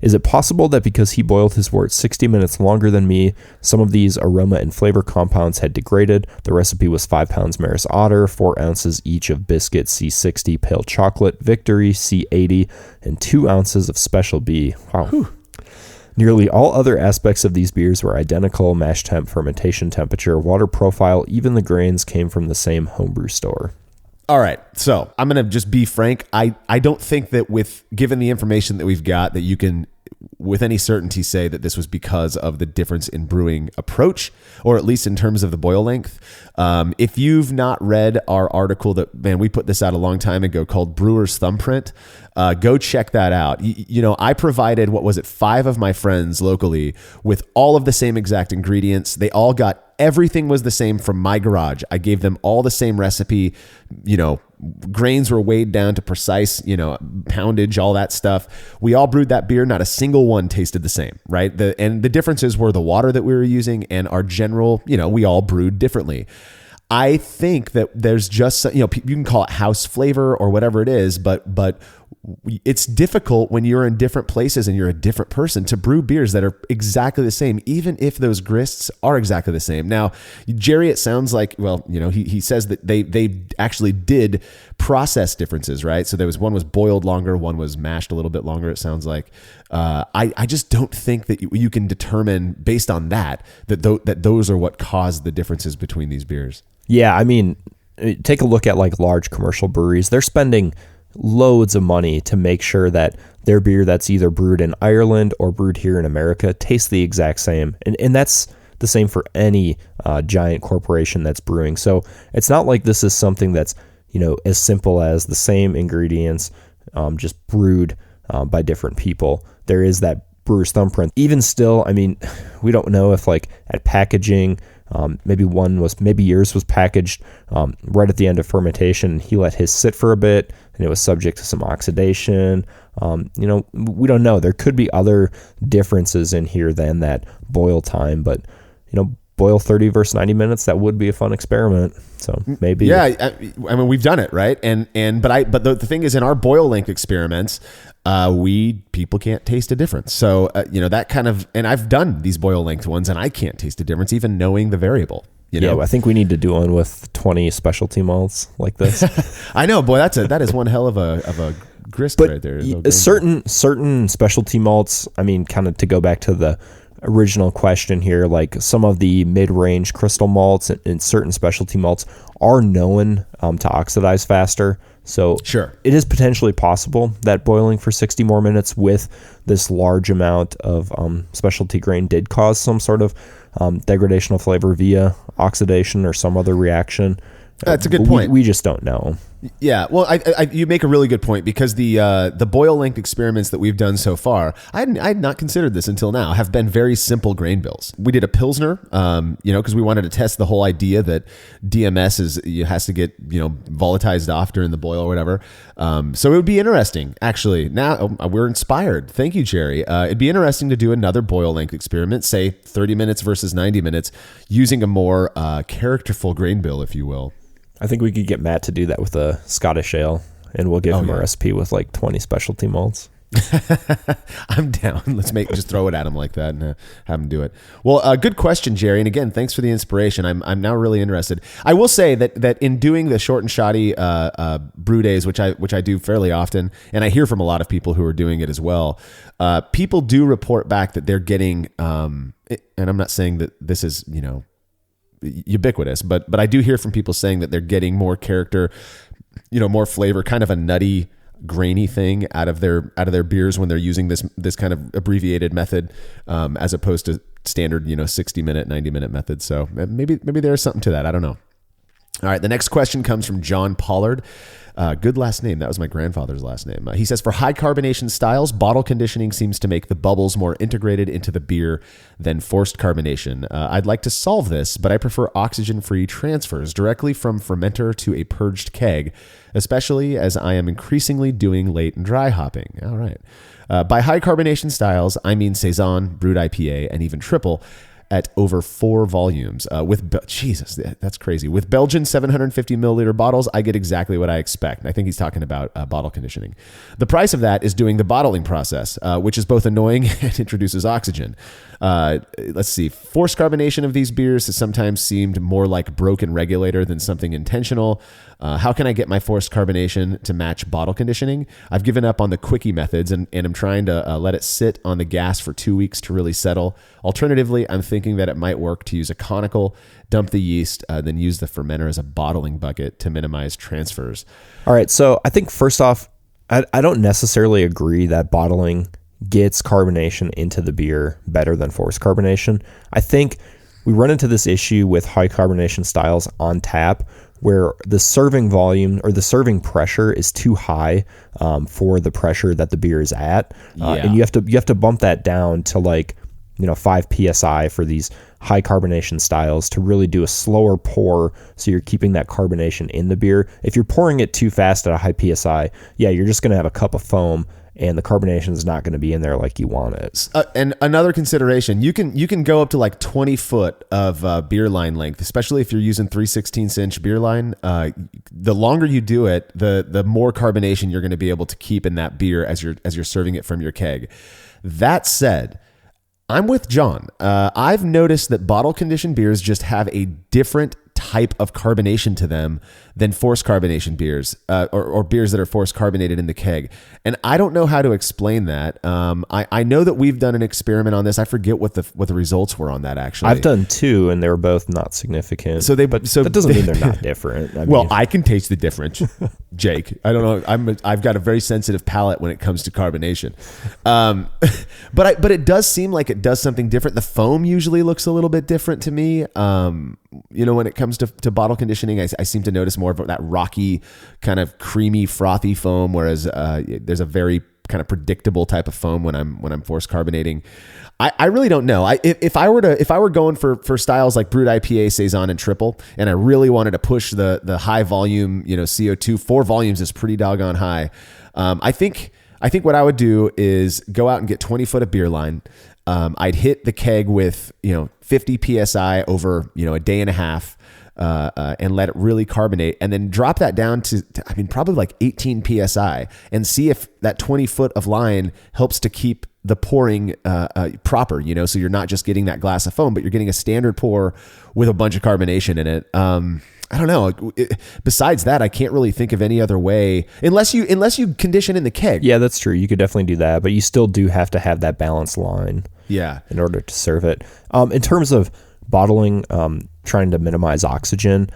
Is it possible that because he boiled his wort 60 minutes longer than me, some of these aroma and flavor compounds had degraded? The recipe was 5 pounds Maris Otter, 4 ounces each of biscuit C60 pale chocolate, Victory C80, and 2 ounces of Special B. Wow. Whew. Nearly all other aspects of these beers were identical: mash temp, fermentation temperature, water profile, even the grains came from the same homebrew store. All right, so I'm going to just be frank. I don't think that given the information that we've got, that you can with any certainty say that this was because of the difference in brewing approach, or at least in terms of the boil length. If you've not read our article we put this out a long time ago called Brewer's Thumbprint, go check that out. I provided, 5 of my friends locally with all of the same exact ingredients. They all got everything was the same from my garage. I gave them all the same recipe. Grains were weighed down to precise, poundage, all that stuff. We all brewed that beer. Not a single one tasted the same, right? And the differences were the water that we were using and our general, we all brewed differently. I think that there's just, you can call it house flavor or whatever it is, but it's difficult when you're in different places and you're a different person to brew beers that are exactly the same, even if those grists are exactly the same. Now, Jerry, it sounds like, he says that they actually did process differences, right? So one was boiled longer, one was mashed a little bit longer, it sounds like. I just don't think that you can determine based on that those are what caused the differences between these beers. Yeah, I mean, take a look at like large commercial breweries. They're spending loads of money to make sure that their beer that's either brewed in Ireland or brewed here in America tastes the exact same. And that's the same for any giant corporation that's brewing. So it's not like this is something that's, as simple as the same ingredients, just brewed by different people. There is that brewer's thumbprint. Even still, I mean, we don't know if like at packaging, maybe yours was packaged right at the end of fermentation. He let his sit for a bit and it was subject to some oxidation. We don't know. There could be other differences in here than that boil time, but boil 30 versus 90 minutes, that would be a fun experiment. So maybe. Yeah. I mean, we've done it, right? But the thing is, in our boil length experiments, people can't taste a difference. So, that kind of, and I've done these boil length ones and I can't taste a difference even knowing the variable. Yeah, I think we need to do one with 20 specialty malts like this. I know, boy, that is one hell of a grist but right there. Certain specialty malts, I mean, kind of to go back to the original question here, like some of the mid-range crystal malts and certain specialty malts are known to oxidize faster. So sure, it is potentially possible that boiling for 60 more minutes with this large amount of specialty grain did cause some sort of degradation of flavor via oxidation or some other reaction. That's a good point. We just don't know. Yeah, well, you make a really good point, because the boil length experiments that we've done so far, I had not considered this until now, have been very simple grain bills. We did a Pilsner, because we wanted to test the whole idea that DMS has to get volatilized off during the boil or whatever. So it would be interesting, actually. Now we're inspired. Thank you, Jerry. It'd be interesting to do another boil length experiment, say 30 minutes versus 90 minutes, using a more characterful grain bill, if you will. I think we could get Matt to do that with a Scottish ale, and we'll give him a recipe with like 20 specialty malts. I'm down. Let's just throw it at him like that and have him do it. Well, good question, Jerry. And again, thanks for the inspiration. I'm now really interested. I will say that in doing the short and shoddy brew days, which I do fairly often, and I hear from a lot of people who are doing it as well, people do report back that they're getting, and I'm not saying that this is, ubiquitous, but I do hear from people saying that they're getting more character, more flavor, kind of a nutty, grainy thing out of their beers when they're using this kind of abbreviated method, as opposed to standard 60-minute, 90-minute method. So maybe there's something to that. I don't know. All right, the next question comes from John Pollard. Good last name. That was my grandfather's last name. He says, for high carbonation styles, bottle conditioning seems to make the bubbles more integrated into the beer than forced carbonation. I'd like to solve this, but I prefer oxygen-free transfers directly from fermenter to a purged keg, especially as I am increasingly doing late and dry hopping. All right. By high carbonation styles, I mean Saison, Brut IPA, and even Triple. at over 4 volumes. Jesus, that's crazy. With Belgian 750 milliliter bottles, I get exactly what I expect. I think he's talking about bottle conditioning. The price of that is doing the bottling process, which is both annoying and introduces oxygen. Let's see. Forced carbonation of these beers has sometimes seemed more like broken regulator than something intentional. How can I get my forced carbonation to match bottle conditioning? I've given up on the quickie methods and I'm trying to let it sit on the gas for 2 weeks to really settle. Alternatively, I'm thinking that it might work to use a conical, dump the yeast, then use the fermenter as a bottling bucket to minimize transfers. All right. So I think first off, I don't necessarily agree that bottling gets carbonation into the beer better than forced carbonation. I think we run into this issue with high carbonation styles on tap where the serving volume or the serving pressure is too high for the pressure that the beer is at. And you have to bump that down to 5 psi for these high carbonation styles to really do a slower pour, so you're keeping that carbonation in the beer. If you're pouring it too fast at a high psi, you're just going to have a cup of foam and the carbonation is not going to be in there like you want it. And another consideration, you can go up to 20 foot of beer line length, especially if you're using 3/16 inch beer line. The longer you do it, the more carbonation you're going to be able to keep in that beer as you're serving it from your keg. That said, I'm with John. I've noticed that bottle conditioned beers just have a different type of carbonation to them than forced carbonation beers or beers that are forced carbonated in the keg. And I don't know how to explain that. I know that we've done an experiment on this. I forget what the results were on that actually. I've done 2 and they were both not significant. So that doesn't mean they're not different. I can taste the difference, Jake. I don't know. I've got a very sensitive palate when it comes to carbonation. But it does seem like it does something different. The foam usually looks a little bit different to me. When it comes to bottle conditioning, I seem to notice more of that rocky, kind of creamy, frothy foam, whereas there's a very kind of predictable type of foam when I'm forced carbonating. I really don't know. If I were going for styles like Brü IPA, Saison, and Triple, and I really wanted to push the high volume, CO2, 4 volumes is pretty doggone high. I think what I would do is go out and get 20 foot of beer line. I'd hit the keg with 50 psi over a day and a half. And let it really carbonate, and then drop that down to probably 18 psi, and see if that 20 foot of line helps to keep the pouring proper. So you're not just getting that glass of foam, but you're getting a standard pour with a bunch of carbonation in it. I don't know. Besides that, I can't really think of any other way unless you condition in the keg. Yeah, that's true. You could definitely do that, but you still do have to have that balanced line. Yeah, in order to serve it. In terms of bottling, trying to minimize oxygen.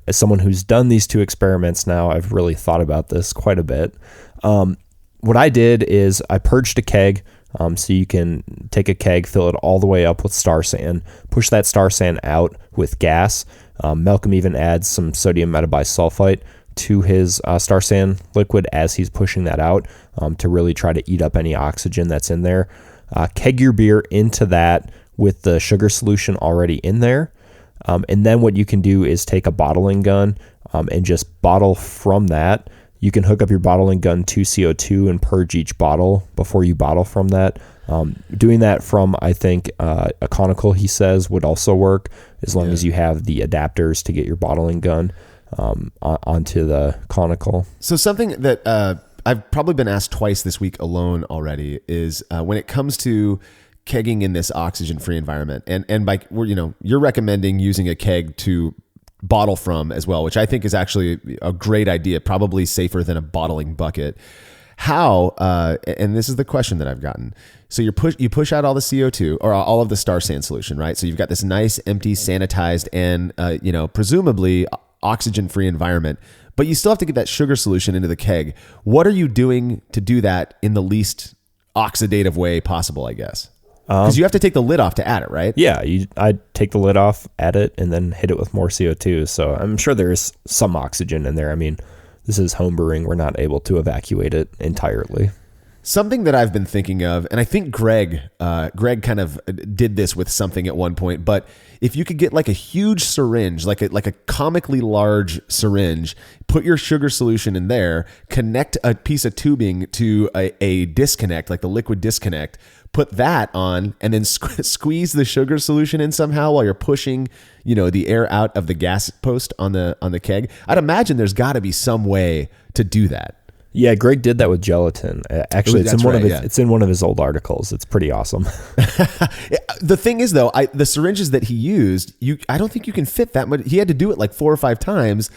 As someone who's done these 2 experiments now, I've really thought about this quite a bit. What I did is I purged a keg. So you can take a keg, fill it all the way up with star sand, push that star sand out with gas. Malcolm even adds some sodium metabisulfite to his star sand liquid as he's pushing that out to really try to eat up any oxygen that's in there. Keg your beer into that with the sugar solution already in there. And then what you can do is take a bottling gun and just bottle from that. You can hook up your bottling gun to CO2 and purge each bottle before you bottle from that. Doing that from, I think, a conical, he says, would also work as long as you have the adapters to get your bottling gun onto the conical. So something that I've probably been asked twice this week alone already is when it comes to kegging in this oxygen-free environment, and by you're recommending using a keg to bottle from as well, which I think is actually a great idea, probably safer than a bottling bucket. How? And this is the question that I've gotten. So you push out all the CO2 or all of the star sand solution, right? So you've got this nice, empty, sanitized, and presumably oxygen-free environment, but you still have to get that sugar solution into the keg. What are you doing to do that in the least oxidative way possible, I guess? Because you have to take the lid off to add it, right? Yeah, I take the lid off, add it, and then hit it with more CO2. So I'm sure there is some oxygen in there. I mean, this is home brewing. We're not able to evacuate it entirely. Something that I've been thinking of, and I think Greg kind of did this with something at one point, but if you could get like a huge syringe, like a comically large syringe, put your sugar solution in there, connect a piece of tubing to a disconnect, like the liquid disconnect, put that on, and then squeeze the sugar solution in somehow while you're pushing, the air out of the gas post on the keg. I'd imagine there's got to be some way to do that. Yeah, Greg did that with gelatin. Actually, it's in one of his old articles. It's pretty awesome. The thing is, though, the syringes that he used, I don't think you can fit that much. He had to do it like 4 or 5 times.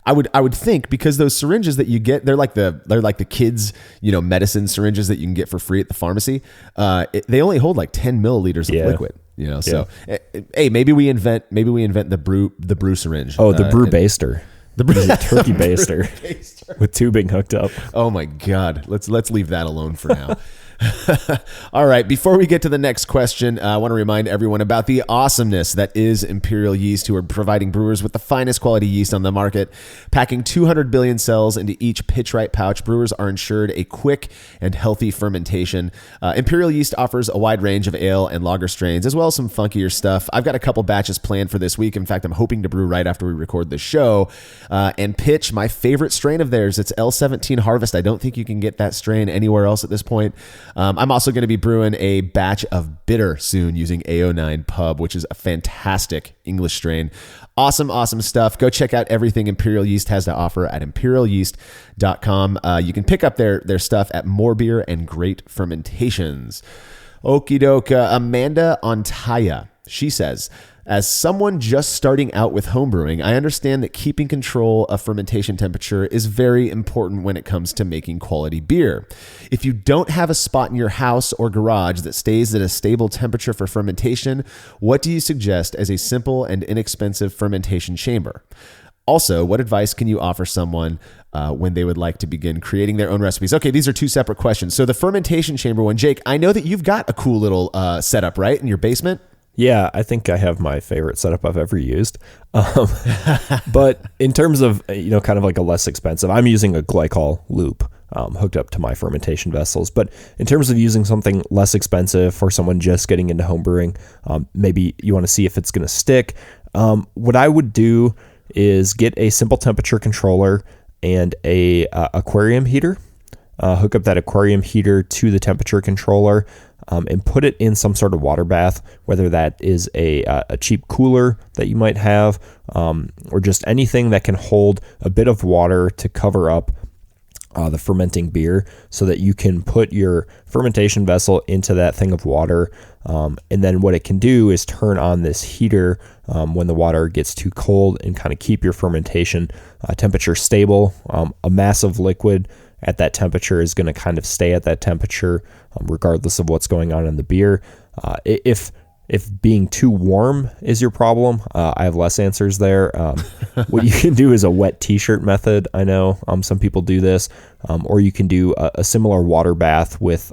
I would think, because those syringes that you get, they're like the kids, medicine syringes that you can get for free at the pharmacy. They only hold like 10 milliliters of liquid. So hey, maybe we invent the Brü syringe. Oh, the Brü baster. The turkey baster with tubing hooked up. Oh my God. Let's leave that alone for now. All right. Before we get to the next question, I want to remind everyone about the awesomeness that is Imperial Yeast, who are providing brewers with the finest quality yeast on the market. Packing 200 billion cells into each pitch-right pouch, brewers are ensured a quick and healthy fermentation. Imperial Yeast offers a wide range of ale and lager strains, as well as some funkier stuff. I've got a couple batches planned for this week. In fact, I'm hoping to brew right after we record the show and pitch my favorite strain of theirs. It's L17 Harvest. I don't think you can get that strain anywhere else at this point. I'm also going to be brewing a batch of bitter soon using AO9 Pub, which is a fantastic English strain. Awesome stuff. Go check out everything Imperial Yeast has to offer at imperialyeast.com. You can pick up their stuff at More Beer and Great Fermentations. Okie doke. Amanda Ontaya, she says, as someone just starting out with homebrewing, I understand that keeping control of fermentation temperature is very important when it comes to making quality beer. If you don't have a spot in your house or garage that stays at a stable temperature for fermentation, what do you suggest as a simple and inexpensive fermentation chamber? Also, what advice can you offer someone when they would like to begin creating their own recipes? Okay, these are 2 separate questions. So the fermentation chamber one, Jake, I know that you've got a cool little setup, right, in your basement? Yeah, I think I have my favorite setup I've ever used. But in terms of, kind of like a less expensive, I'm using a glycol loop hooked up to my fermentation vessels. But in terms of using something less expensive for someone just getting into homebrewing, maybe you want to see if it's going to stick. What I would do is get a simple temperature controller and a aquarium heater. Hook up that aquarium heater to the temperature controller. And put it in some sort of water bath, whether that is a cheap cooler that you might have, or just anything that can hold a bit of water to cover up the fermenting beer, so that you can put your fermentation vessel into that thing of water. And then what it can do is turn on this heater when the water gets too cold and kind of keep your fermentation temperature stable. A massive liquid at that temperature is going to kind of stay at that temperature regardless of what's going on in the beer. If being too warm is your problem, I have less answers there. What you can do is a wet t-shirt method. I know some people do this, or you can do a similar water bath with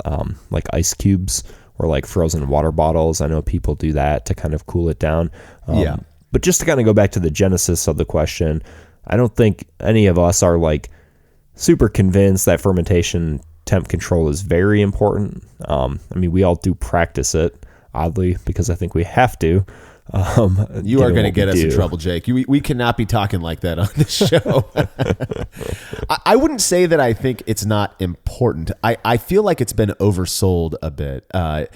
like ice cubes or like frozen water bottles. I know people do that to kind of cool it down. But just to kind of go back to the genesis of the question, I don't think any of us are like super convinced that fermentation temp control is very important. We all do practice it, oddly, because I think we have to. You are going to get us in trouble, Jake. We cannot be talking like that on this show. I wouldn't say that I think it's not important. I feel like it's been oversold a bit. I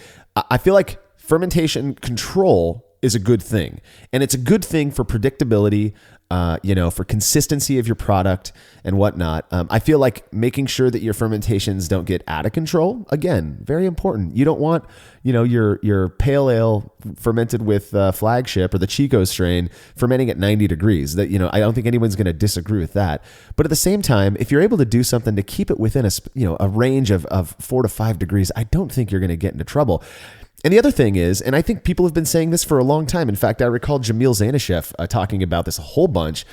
feel like fermentation control is a good thing, and it's a good thing for predictability, for consistency of your product and whatnot. I feel like making sure that your fermentations don't get out of control, again, very important. You don't want, your pale ale fermented with Flagship or the Chico strain fermenting at 90 degrees. That, I don't think anyone's going to disagree with that. But at the same time, if you're able to do something to keep it within a range of 4 to 5 degrees, I don't think you're going to get into trouble. And the other thing is, and I think people have been saying this for a long time. In fact, I recall Jamil Zainasheff talking about this a whole bunch.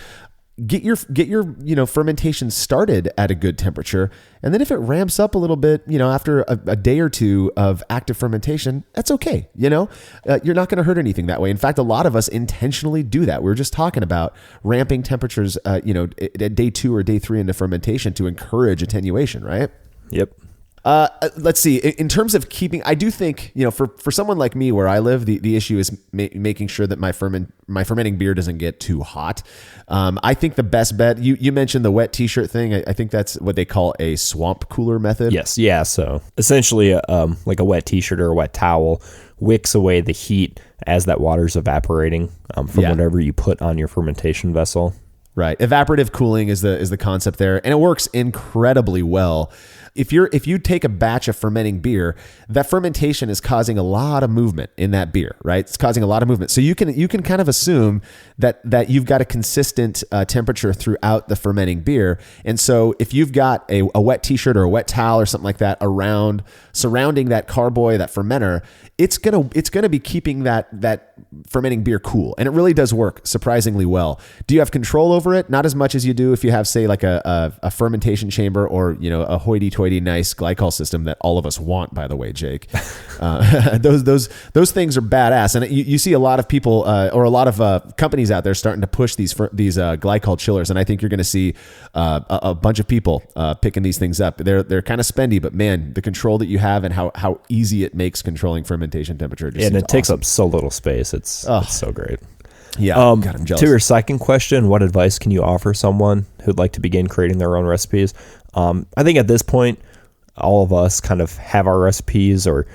Get your fermentation started at a good temperature, and then if it ramps up a little bit, after a day or two of active fermentation, that's okay. You're not going to hurt anything that way. In fact, a lot of us intentionally do that. We were just talking about ramping temperatures, at day 2 or day 3 into fermentation to encourage attenuation, right? Yep. Let's see. In terms of keeping, I do think, for someone like me where I live, the issue is making sure that my fermenting beer doesn't get too hot. I think the best bet, you mentioned the wet t-shirt thing. I think that's what they call a swamp cooler method. Yes. Yeah. So essentially like a wet t-shirt or a wet towel wicks away the heat as that water's evaporating from whatever you put on your fermentation vessel. Right. Evaporative cooling is the concept there, and it works incredibly well. If you take a batch of fermenting beer, that fermentation is causing a lot of movement in that beer, right? It's causing a lot of movement. So you can kind of assume that you've got a consistent temperature throughout the fermenting beer. And so if you've got a wet t-shirt or a wet towel or something like that surrounding that carboy, that fermenter, it's gonna be keeping that fermenting beer cool. And it really does work surprisingly well. Do you have control over it? Not as much as you do if you have, say, like a fermentation chamber or a hoity-toity nice glycol system that all of us want, by the way, Jake. Those things are badass. And you see a lot of people or a lot of companies out there starting to push these glycol chillers. And I think you're going to see a bunch of people picking these things up. They're kind of spendy, but man, the control that you have and how easy it makes controlling fermentation temperature. And it takes up so little space. It's so great. Yeah. God, I'm jealous. To your second question, what advice can you offer someone who'd like to begin creating their own recipes? I think at this point, all of us kind of have our recipes or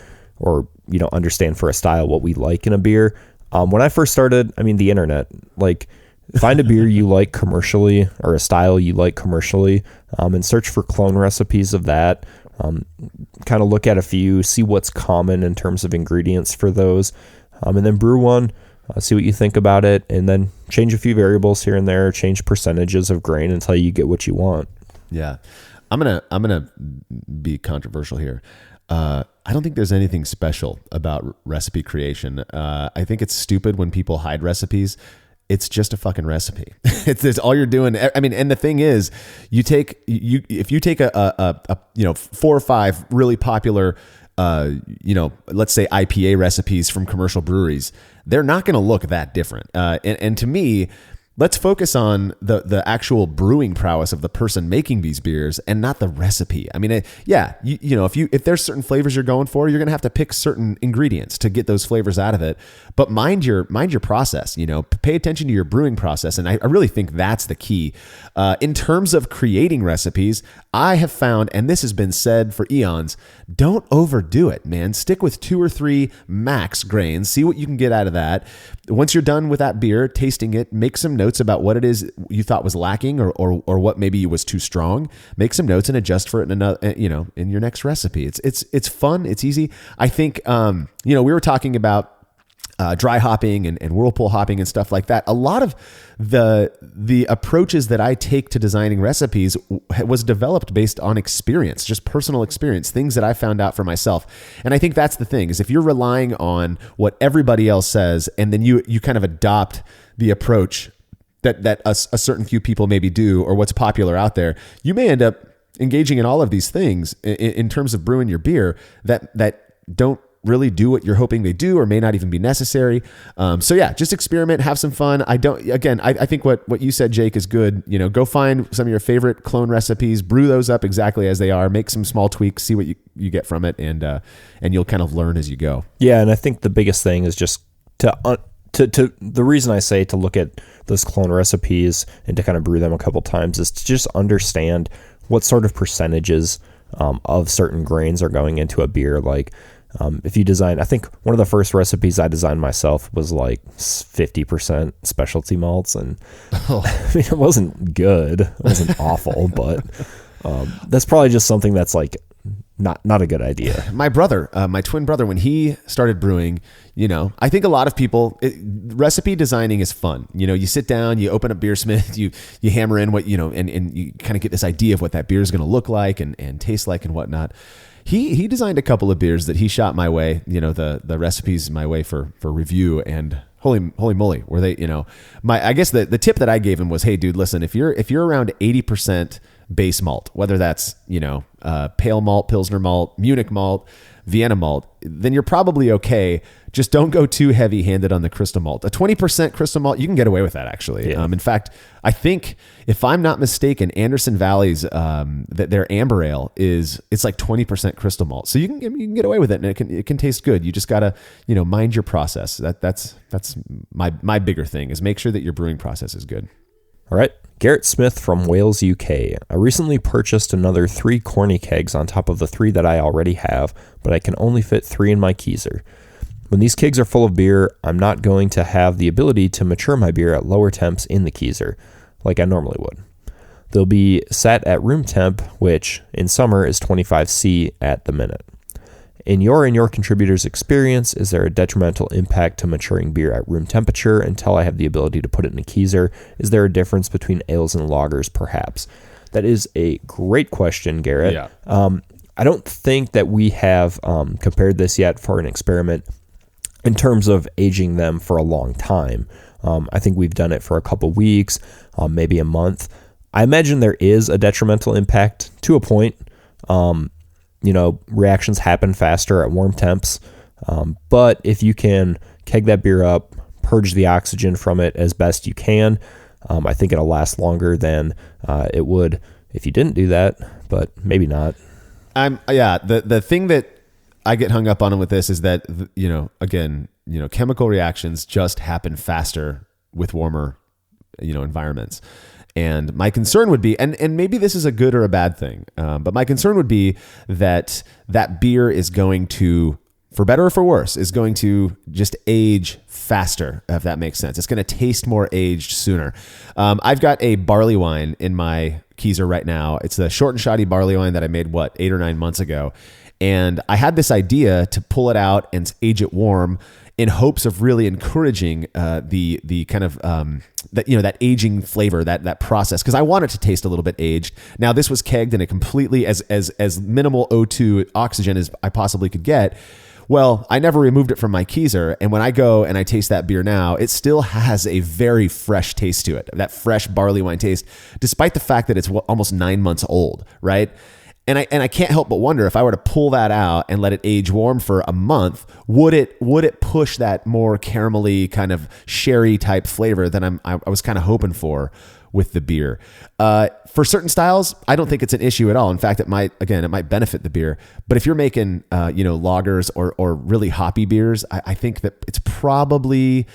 understand for a style what we like in a beer. When I first started, the internet, like find a beer you like commercially or a style you like commercially, and search for clone recipes of that. Kind of look at a few, see what's common in terms of ingredients for those, and then brew one. See what you think about it, and then change a few variables here and there, change percentages of grain until you get what you want. Yeah. I'm gonna be controversial here. I don't think there's anything special about recipe creation. I think it's stupid when people hide recipes. It's just a fucking recipe. It's all you're doing. And the thing is, if you take a 4 or 5 really popular let's say IPA recipes from commercial breweries, they're not going to look that different. And to me, let's focus on the actual brewing prowess of the person making these beers and not the recipe. If there's certain flavors you're going for, you're going to have to pick certain ingredients to get those flavors out of it. But mind your process, pay attention to your brewing process. And I really think that's the key. In terms of creating recipes, I have found, and this has been said for eons, don't overdo it, man. Stick with 2 or 3 max grains. See what you can get out of that. Once you're done with that beer, tasting it, make some notes about what it is you thought was lacking or what maybe was too strong. Make some notes and adjust for it in your next recipe. It's fun. It's easy. I think, we were talking about dry hopping and whirlpool hopping and stuff like that. A lot of the approaches that I take to designing recipes was developed based on experience, just personal experience, things that I found out for myself. And I think that's the thing, is if you're relying on what everybody else says and then you kind of adopt the approach that a certain few people maybe do or what's popular out there, you may end up engaging in all of these things in terms of brewing your beer that don't really do what you're hoping they do or may not even be necessary. Just experiment, have some fun. I think what you said, Jake, is good. Go find some of your favorite clone recipes, brew those up exactly as they are, make some small tweaks, see what you get from it, and you'll kind of learn as you go. Yeah, and I think the biggest thing is just to the reason I say to look at those clone recipes and to kind of brew them a couple times is to just understand what sort of percentages of certain grains are going into a beer. Like, if you design, I think one of the first recipes I designed myself was like 50% specialty malts, and it wasn't good. It wasn't awful, but that's probably just something that's like not a good idea. My brother, my twin brother, when he started brewing, I think a lot of people, recipe designing is fun. You sit down, you open up Beersmith, you hammer in what, and you kind of get this idea of what that beer is going to look like and taste like and whatnot. He designed a couple of beers that he shot my way, the recipes my way for review, and holy moly, were they, I guess the tip that I gave him was, hey dude, listen, if you're around 80% base malt, whether that's, pale malt, Pilsner malt, Munich malt, Vienna malt, then you're probably okay. Just don't go too heavy handed on the crystal malt. A 20% crystal malt, you can get away with that actually. Yeah. In fact, I think if I'm not mistaken, Anderson Valley's, their amber ale it's like 20% crystal malt. So you can get away with it, and it can taste good. You just gotta, mind your process. That's my bigger thing, is make sure that your brewing process is good. All right. Garrett Smith from Wales, UK. I recently purchased another 3 corny kegs on top of the 3 that I already have, but I can only fit 3 in my keezer. When these kegs are full of beer, I'm not going to have the ability to mature my beer at lower temps in the keezer, like I normally would. They'll be set at room temp, which in summer is 25°C at the minute. In your contributor's experience, is there a detrimental impact to maturing beer at room temperature until I have the ability to put it in a keezer? Is there a difference between ales and lagers, perhaps? That is a great question, Garrett. Yeah. I don't think that we have compared this yet for an experiment in terms of aging them for a long time. I think we've done it for a couple weeks, maybe a month. I imagine there is a detrimental impact to a point. Reactions happen faster at warm temps. But if you can keg that beer up, purge the oxygen from it as best you can, I think it'll last longer than it would if you didn't do that, but maybe not. The thing that I get hung up on with this is that, chemical reactions just happen faster with warmer, environments. And my concern would be, and maybe this is a good or a bad thing, but my concern would be that beer is going to, for better or for worse, is going to just age faster, if that makes sense. It's going to taste more aged sooner. I've got a barley wine in my keezer right now. It's a short and shoddy barley wine that I made, 8 or 9 months ago. And I had this idea to pull it out and age it warm in hopes of really encouraging the kind of that aging flavor, that process, because I want it to taste a little bit aged. Now, this was kegged in a completely as minimal O2 oxygen as I possibly could get. Well, I never removed it from my keezer, and when I go and I taste that beer now, it still has a very fresh taste to it, that fresh barley wine taste, despite the fact that it's almost 9 months old, right? And I can't help but wonder, if I were to pull that out and let it age warm for a month, would it push that more caramelly kind of sherry type flavor that I was kind of hoping for with the beer? For certain styles, I don't think it's an issue at all. In fact, it might benefit the beer. But if you're making lagers or really hoppy beers, I think that it's probably,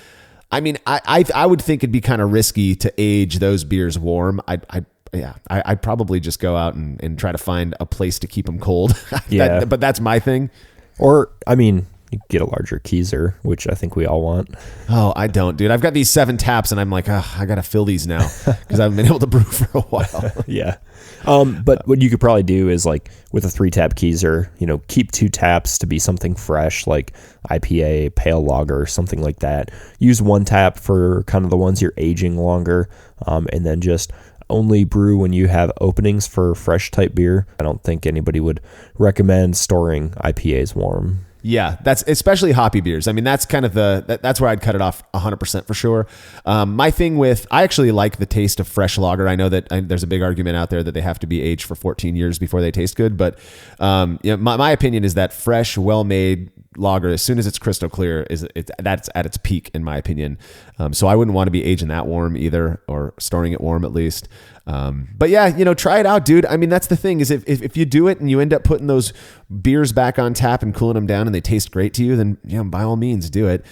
I would think it'd be kind of risky to age those beers warm. I'd probably just go out and try to find a place to keep them cold. Yeah. But that's my thing. Or, you get a larger keezer, which I think we all want. Oh, I don't, dude. I've got these 7 taps and I'm like, I got to fill these now because I haven't been able to brew for a while. Yeah. But what you could probably do is, like, with a 3-tap keezer, keep 2 taps to be something fresh, like IPA, pale lager, something like that. Use 1 tap for kind of the ones you're aging longer, and then just only brew when you have openings for fresh type beer. I don't think anybody would recommend storing IPAs warm. Yeah, that's especially hoppy beers. That's kind of that's where I'd cut it off 100% for sure. My thing I actually like the taste of fresh lager. I know that there's a big argument out there that they have to be aged for 14 years before they taste good. But my opinion is that fresh, well-made lager, as soon as it's crystal clear, that's at its peak, in my opinion. So I wouldn't want to be aging that warm either, or storing it warm at least. But yeah, try it out, dude. That's the thing, is if you do it and you end up putting those beers back on tap and cooling them down and they taste great to you, then by all means do it.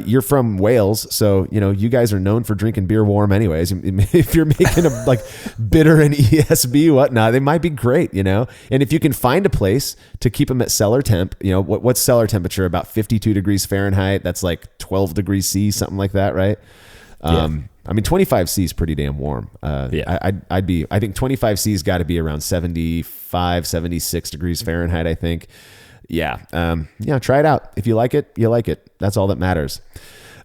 You're from Wales, so you guys are known for drinking beer warm anyways. If you're making them like bitter and ESB, whatnot, they might be great, And if you can find a place to keep them at cellar temp, what's cellar temperature? About 52 degrees Fahrenheit. That's like 12 degrees C, something like that, right? Yeah. 25°C is pretty damn warm. Yeah. I think 25°C's got to be around 75, 76 degrees Fahrenheit, I think. Yeah. Try it out. If you like it, you like it. That's all that matters.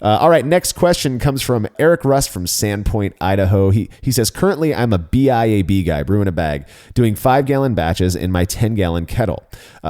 All right, next question comes from Eric Rust from Sandpoint, Idaho. He says, currently I'm a BIAB guy, brew in a bag, doing 5-gallon batches in my 10-gallon kettle.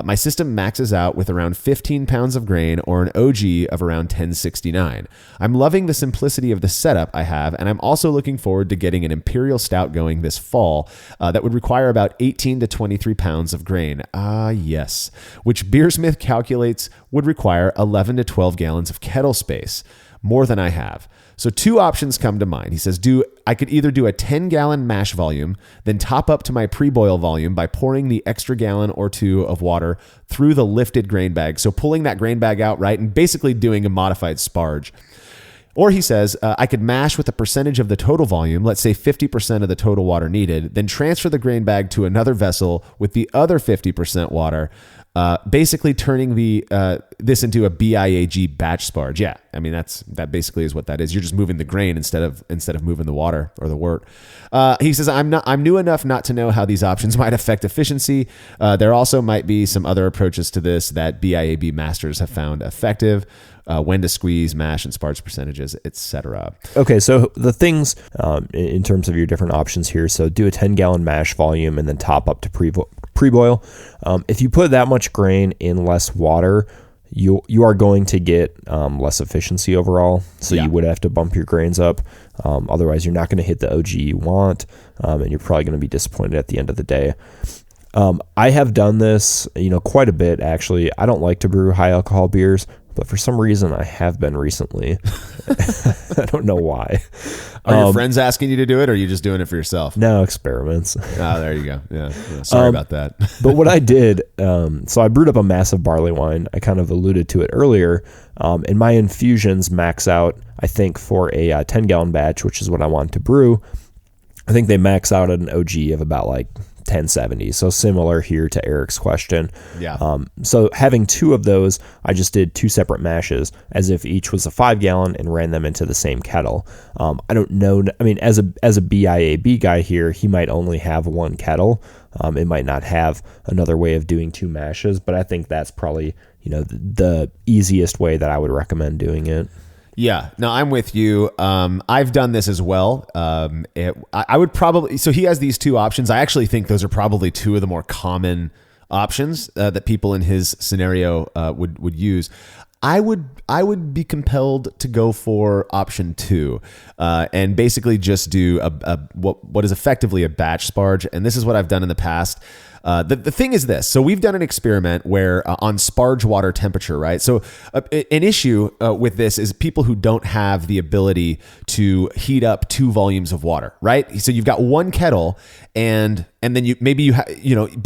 My system maxes out with around 15 pounds of grain or an OG of around 1069. I'm loving the simplicity of the setup I have, and I'm also looking forward to getting an Imperial Stout going this fall that would require about 18 to 23 pounds of grain. Yes. Which Beersmith calculates would require 11 to 12 gallons of kettle space, more than I have. So 2 options come to mind. He says, I could either do a 10-gallon mash volume, then top up to my pre-boil volume by pouring the extra gallon or 2 of water through the lifted grain bag. So pulling that grain bag out, right, and basically doing a modified sparge. Or he says, I could mash with a percentage of the total volume, let's say 50% of the total water needed, then transfer the grain bag to another vessel with the other 50% water, basically turning this into a BIAG batch sparge. Yeah, I mean that basically is what that is. You're just moving the grain instead of moving the water or the wort. He says, I'm new enough not to know how these options might affect efficiency. There also might be some other approaches to this that BIAB masters have found effective. When to squeeze, mash, and sparge percentages, etc. Okay, so the things in terms of your different options here. So do a 10-gallon mash volume and then top up to pre-boil. If you put that much grain in less water, you are going to get less efficiency overall. So you would have to bump your grains up. Otherwise, you're not going to hit the OG you want, and you're probably going to be disappointed at the end of the day. I have done this, quite a bit actually. I don't like to brew high alcohol beers, but for some reason I have been recently. I don't know why. Are your friends asking you to do it, or are you just doing it for yourself? No, experiments. Oh, there you go. Yeah. Sorry about that. But what I did, so I brewed up a massive barley wine. I kind of alluded to it earlier. And my infusions max out, I think, for a 10-gallon batch, which is what I want to brew. I think they max out at an OG of about like 1070. So similar here to Eric's question. Yeah. So having 2 of those, I just did 2 separate mashes as if each was a 5-gallon and ran them into the same kettle. I don't know. I mean, as a BIAB guy here, he might only have 1 kettle. It might not have another way of doing 2 mashes, but I think that's probably, the easiest way that I would recommend doing it. Yeah, no, I'm with you. I've done this as well. I would probably, so he has these 2 options. I actually think those are probably 2 of the more common options that people in his scenario would use. I would be compelled to go for option 2, and basically just do what is effectively a batch sparge. And this is what I've done in the past. The thing is this. So we've done an experiment where on sparge water temperature, right? So an issue with this is people who don't have the ability to heat up 2 volumes of water, right? So you've got 1 kettle and then but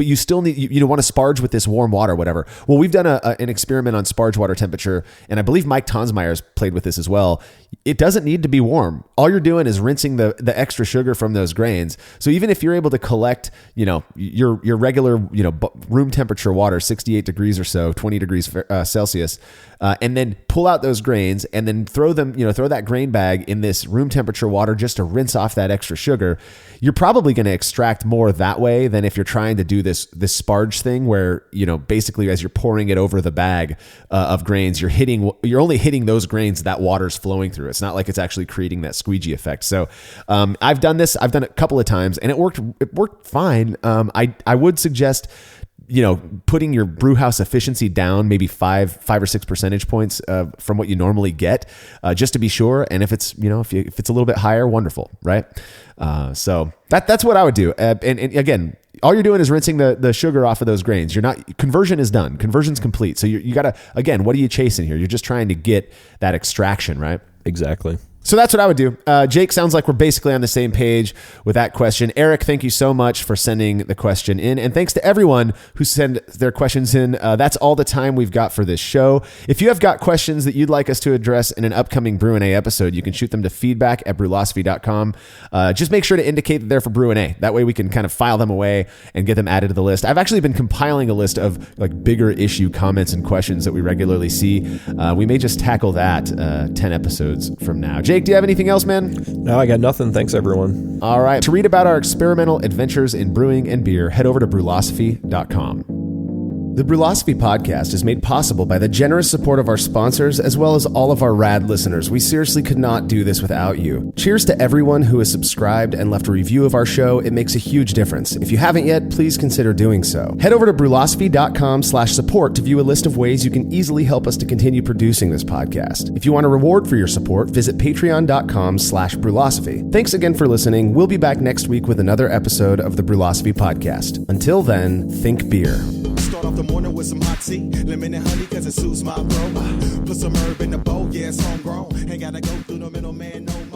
you still need, you want to sparge with this warm water, whatever. Well, we've done an experiment on sparge water temperature, and I believe Mike Tonsmeyer's played with this as well. It doesn't need to be warm. All you're doing is rinsing the extra sugar from those grains. So even if you're able to collect, your regular, room temperature water, 68 degrees or so, 20 degrees Celsius, and then pull out those grains and then throw that grain bag in this room temperature water just to rinse off that extra sugar, you're probably going to extract more that way than if you're trying to do this sparge thing where, basically as you're pouring it over the bag of grains, you're only hitting those grains that water's flowing through. It's not like it's actually creating that squeegee effect. So I've done this. I've done it a couple of times and it worked fine. I would suggest, putting your brew house efficiency down maybe 5 or 6 percentage points from what you normally get, just to be sure. And if it's, if it's a little bit higher, wonderful, right? So that's what I would do. And again, all you're doing is rinsing the sugar off of those grains. Conversion is done. Conversion's complete. So you gotta, again, what are you chasing here? You're just trying to get that extraction, right? Exactly. So that's what I would do. Jake, sounds like we're basically on the same page with that question. Eric, thank you so much for sending the question in. And thanks to everyone who send their questions in. That's all the time we've got for this show. If you have got questions that you'd like us to address in an upcoming Brü A episode, you can shoot them to feedback@brülosophy.com. Just make sure to indicate that they're for Brü A. That way we can kind of file them away and get them added to the list. I've actually been compiling a list of like bigger issue comments and questions that we regularly see. We may just tackle that 10 episodes from now. Jake, do you have anything else, man? No, I got nothing. Thanks, everyone. All right. To read about our experimental adventures in brewing and beer, head over to brülosophy.com. The Brülosophy Podcast is made possible by the generous support of our sponsors as well as all of our rad listeners. We seriously could not do this without you. Cheers to everyone who has subscribed and left a review of our show. It makes a huge difference. If you haven't yet, please consider doing so. Head over to brülosophy.com/support to view a list of ways you can easily help us to continue producing this podcast. If you want a reward for your support, visit patreon.com/brülosophy. Thanks again for listening. We'll be back next week with another episode of the Brülosophy Podcast. Until then, think beer. Start off the morning with some hot tea, lemon and honey cause it soothes my throat. Put some herb in the bowl, yeah, it's homegrown. Ain't gotta go through the middleman no more.